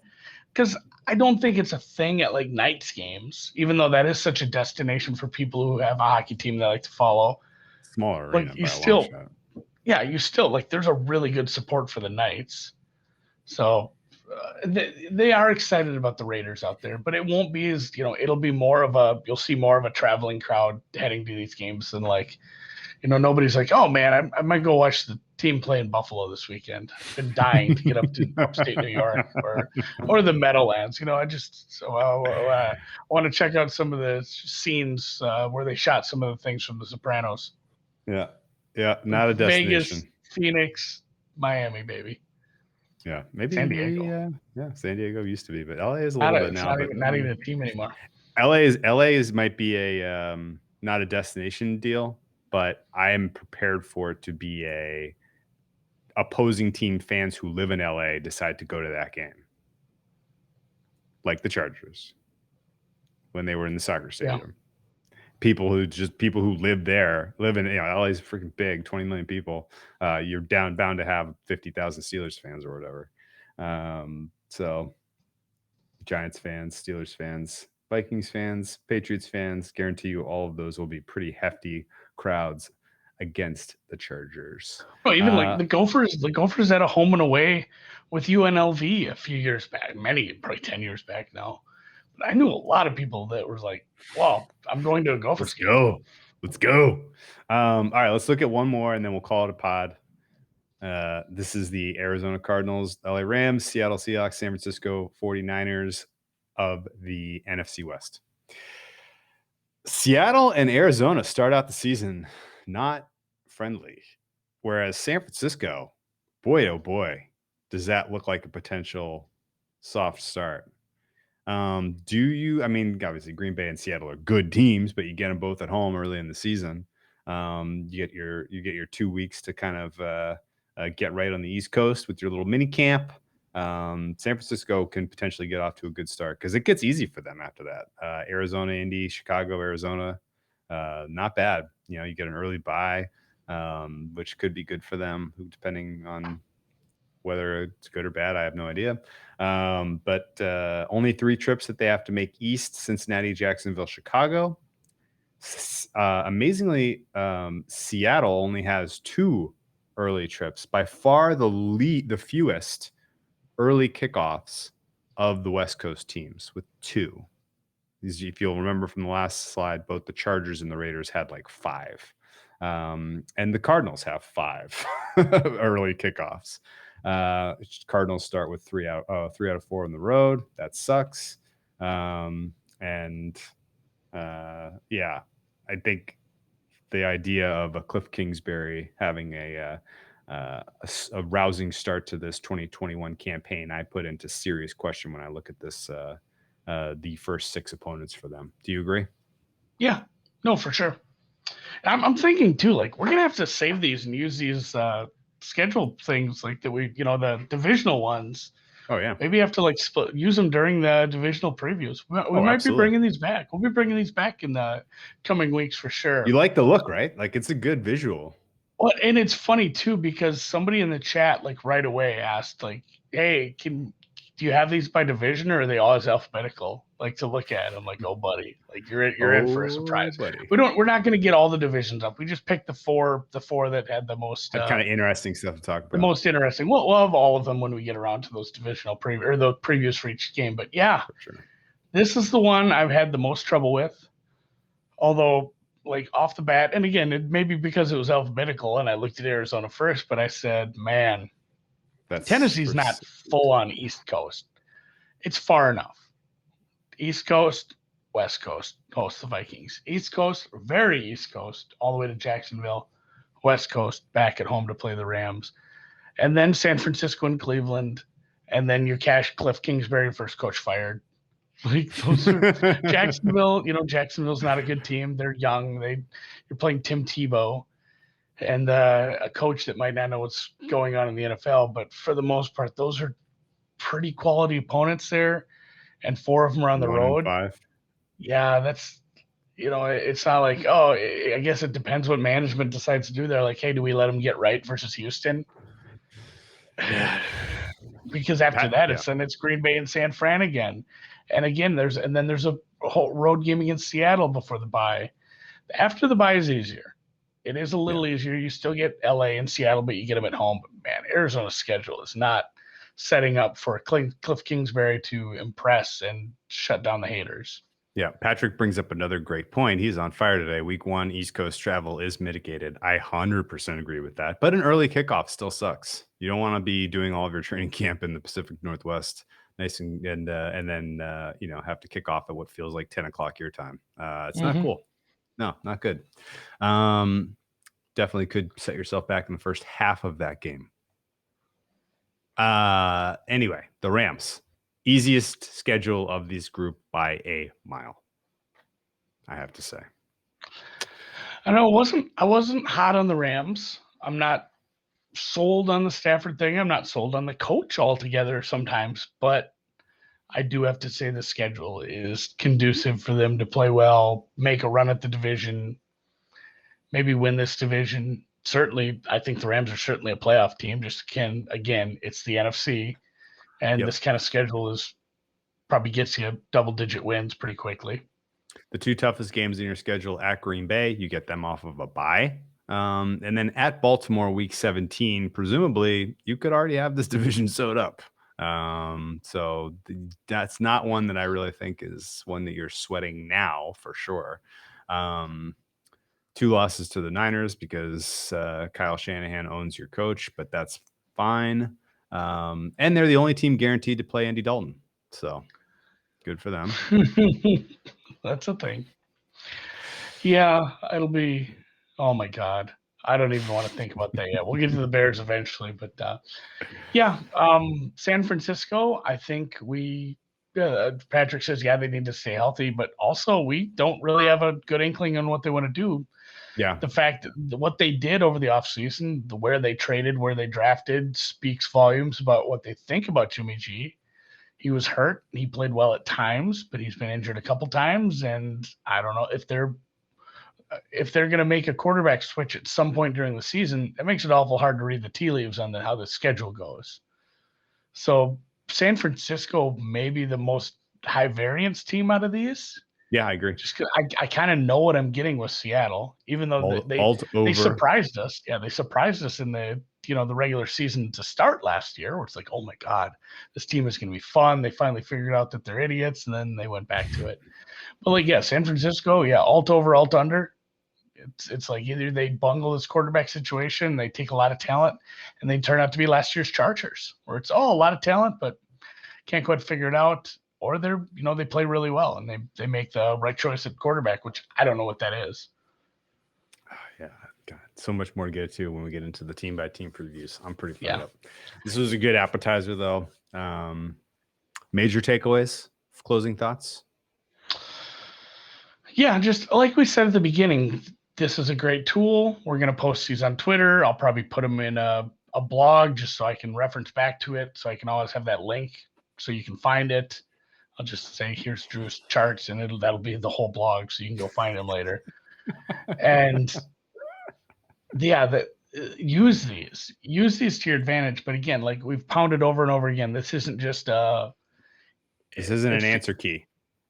because I don't think it's a thing at like Knights games, even though that is such a destination for people who have a hockey team they like to follow. Smaller Like arena by a long shot. Yeah, you still like. There's a really good support for the Knights, so they are excited about the Raiders out there. But it won't be as it'll be more of you'll see more of a traveling crowd heading to these games than like nobody's like, oh man, I might go watch the team play in Buffalo this weekend. I've been dying to get up to upstate New York or the Meadowlands. I want to check out some of the scenes where they shot some of the things from The Sopranos. Yeah, not a destination. Vegas, Phoenix, Miami, baby. Yeah, maybe San Diego. San Diego used to be, but LA is a little bit now. Not even a team anymore. LA might be a not a destination deal, but I am prepared for it to be a opposing team fans who live in LA decide to go to that game, like the Chargers when they were in the soccer stadium. Yeah. People who live in LA's freaking big, 20 million people. You're bound to have 50,000 Steelers fans or whatever. So Giants fans, Steelers fans, Vikings fans, Patriots fans, guarantee you all of those will be pretty hefty crowds against the Chargers. Oh, even like the Gophers had a home and away with UNLV a few years back, probably 10 years back now. I knew a lot of people that was like, well, I'm going to a Gophers game. Let's go. All right, let's look at one more and then we'll call it a pod. This is the Arizona Cardinals, LA Rams, Seattle Seahawks, San Francisco 49ers of the NFC West. Seattle and Arizona start out the season not friendly, whereas San Francisco, boy, oh boy, does that look like a potential soft start. Obviously Green Bay and Seattle are good teams, but you get them both at home early in the season. You get your 2 weeks to kind of get right on the East Coast with your little mini camp. San Francisco can potentially get off to a good start because it gets easy for them after that. Arizona, Indy, Chicago, Arizona, not bad. You get an early bye, which could be good for them, depending on whether it's good or bad, I have no idea. But only 3 trips that they have to make east: Cincinnati, Jacksonville, Chicago. Amazingly, Seattle only has 2 early trips. By far the fewest early kickoffs of the West Coast teams, with 2. If you'll remember from the last slide, both the Chargers and the Raiders had like 5. And the Cardinals have 5 early kickoffs. Cardinals start with 3 out of 4 on the road. That sucks. I think the idea of a Cliff Kingsbury having a a rousing start to this 2021 campaign. I put into serious question when I look at this, the first 6 opponents for them. Do you agree? Yeah, no, for sure. I'm thinking too, like we're gonna have to save these and use these scheduled things like that the divisional ones. Oh yeah, Maybe you have to use them during the divisional previews. We might be bringing these back. We'll be bringing these back in the coming weeks for sure. You like the look, right? Like it's a good visual. Well, and it's funny too because somebody in the chat right away asked "Hey, do you have these by division or are they always alphabetical to look at?" I'm like, "Oh, buddy, you're in for a surprise, buddy. We're not going to get all the divisions up. We just picked the four that had the most kind of interesting stuff to talk about. The most interesting. We'll have all of them when we get around to those divisional or the previews for each game. But yeah, for sure. This is the one I've had the most trouble with. Although, off the bat, and again, it may be because it was alphabetical and I looked at Arizona first, but I said, man, Tennessee's not full on East Coast. It's far enough. East Coast, West Coast, host the Vikings. East Coast, very East Coast, all the way to Jacksonville. West Coast, back at home to play the Rams. And then San Francisco and Cleveland. And then your Cliff Kingsbury, first coach fired. Those are Jacksonville. Jacksonville's not a good team. They're young. You're playing Tim Tebow and a coach that might not know what's going on in the NFL. But for the most part, those are pretty quality opponents there. And 4 of them are on the road. 5. Yeah, that's it's not I guess it depends what management decides to do. They're like, hey, do we let them get right versus Houston? Yeah. Because after it's Green Bay and San Fran again. And again, there's a whole road game against Seattle before the bye. After the bye is easier. It is a little easier. You still get LA and Seattle, but you get them at home. But man, Arizona's schedule is not setting up for Cliff Kingsbury to impress and shut down the haters. Yeah, Patrick brings up another great point. He's on fire today. Week 1, East Coast travel is mitigated. I 100% agree with that. But an early kickoff still sucks. You don't want to be doing all of your training camp in the Pacific Northwest, nice and then have to kick off at what feels like 10 o'clock your time. It's not cool. No, not good. Definitely could set yourself back in the first half of that game. Anyway, the Rams. Easiest schedule of this group by a mile, I have to say. I know I wasn't hot on the Rams. I'm not sold on the Stafford thing. I'm not sold on the coach altogether sometimes, but I do have to say the schedule is conducive for them to play well, make a run at the division, maybe win this division. Certainly, I think the Rams are certainly a playoff team. Again, it's the NFC. And this kind of schedule probably gets you double-digit wins pretty quickly. The 2 toughest games in your schedule at Green Bay, you get them off of a bye. And then at Baltimore, week 17, presumably you could already have this division sewed up. So that's not one that I really think is one that you're sweating now for sure. 2 losses to the Niners because Kyle Shanahan owns your coach, but that's fine. And they're the only team guaranteed to play Andy Dalton. So good for them. That's a thing. Yeah, it'll be, oh my God. I don't even want to think about that yet. We'll get to the Bears eventually, but San Francisco, I think Patrick says, they need to stay healthy, but also we don't really have a good inkling on what they want to do. Yeah. The fact that what they did over the offseason, where they traded, where they drafted, speaks volumes about what they think about Jimmy G. He was hurt. He played well at times, but he's been injured a couple times. And I don't know if they're going to make a quarterback switch at some point during the season. It makes it awful hard to read the tea leaves on how the schedule goes. So San Francisco may be the most high variance team out of these. Yeah, I agree. Just 'cause I kind of know what I'm getting with Seattle, even though they surprised us. Yeah, they surprised us in the regular season to start last year, where it's like, oh my God, this team is going to be fun. They finally figured out that they're idiots, and then they went back to it. But San Francisco, alt over, alt under. It's like either they bungle this quarterback situation, they take a lot of talent, and they turn out to be last year's Chargers, where it's a lot of talent, but can't quite figure it out. Or they play really well and they make the right choice at quarterback, which I don't know what that is. Yeah, God, so much more to get to when we get into the team by team previews. I'm pretty fired Yeah. up. This was a good appetizer, though. Major takeaways, closing thoughts. Yeah, just like we said at the beginning, this is a great tool. We're going to post these on Twitter. I'll probably put them in a blog just so I can reference back to it, so I can always have that link so you can find it. I'll just say, here's Drew's charts, and that'll be the whole blog, so you can go find them later. And yeah, use these to your advantage. But again, like we've pounded over and over again, this isn't just this isn't an answer key.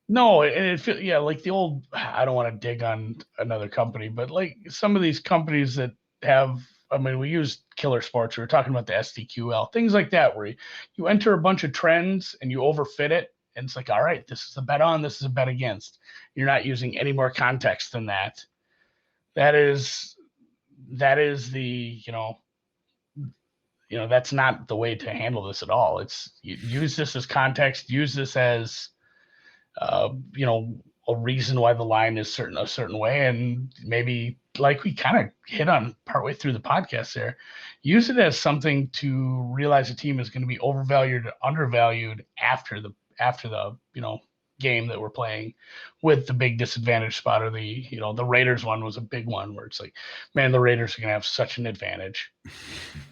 No, yeah, like the old. I don't want to dig on another company, but like some of these companies that have. I mean, we use Killer Sports. We were talking about the SDQL, things like that, where you enter a bunch of trends and you overfit it, and it's like, all right, this is a bet on, this is a bet against. You're not using any more context than that. That is the that's not the way to handle this at all. It's use this as context. Use this as a reason why the line is a certain way, and maybe like we kind of hit on partway through the podcast there, use it as something to realize a team is going to be overvalued or undervalued after the game that we're playing, with the big disadvantage spot, or the Raiders one was a big one where it's like, man, the Raiders are going to have such an advantage.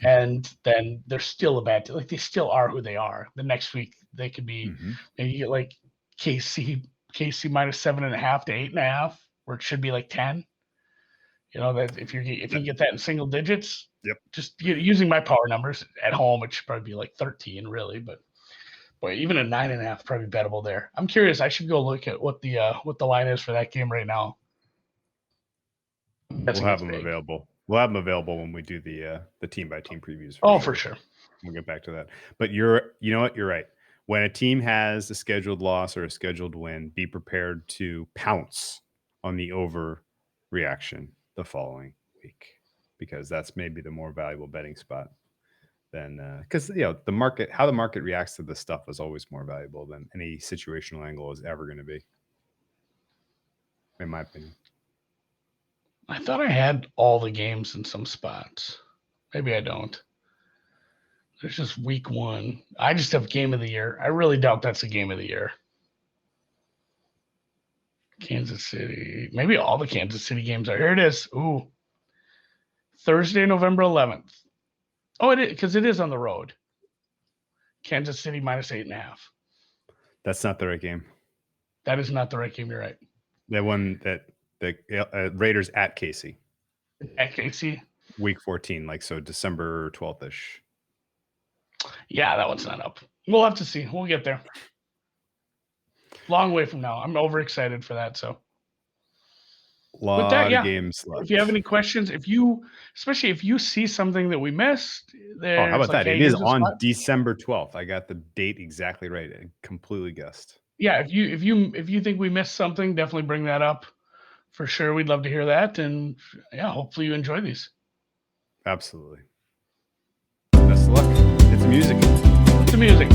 And then they're still a bad team. Like they still are who they are. The next week they could be, maybe you get like KC minus 7.5 to 8.5, where it should be like 10. That if you get that in single digits, yep. Just using my power numbers at home, it should probably be like 13 really, but boy, even a 9.5 probably bettable there. I'm curious. I should go look at what the line is for that game right now. We'll have them available. We'll have them available when we do the team by team previews. For sure. We'll get back to that. But you know what? You're right. When a team has a scheduled loss or a scheduled win, be prepared to pounce on the overreaction the following week, because that's maybe the more valuable betting spot than because how the market reacts to this stuff is always more valuable than any situational angle is ever going to be, in my opinion. I thought I had all the games in some spots. Maybe I don't. There's just week 1. I just have game of the year. I really doubt that's a game of the year. Kansas City. Maybe all the Kansas City games are. Here it is. Ooh. Thursday, November 11th. Oh, it is, because it is on the road. Kansas City minus 8.5. That's not the right game. That is not the right game. You're right. The one that the Raiders at KC. At KC? Week 14, December 12th-ish. Yeah, that one's not up. We'll have to see. We'll get there. Long way from now. I'm overexcited for that. So, with that, games left. If you have any questions, especially if you see something that we missed, how about that? It is on December 12th. I got the date exactly right. I completely guessed. Yeah, if you think we missed something, definitely bring that up. For sure, we'd love to hear that, and yeah, hopefully you enjoy these. Absolutely. Best of luck. Hit the music. Hit the music.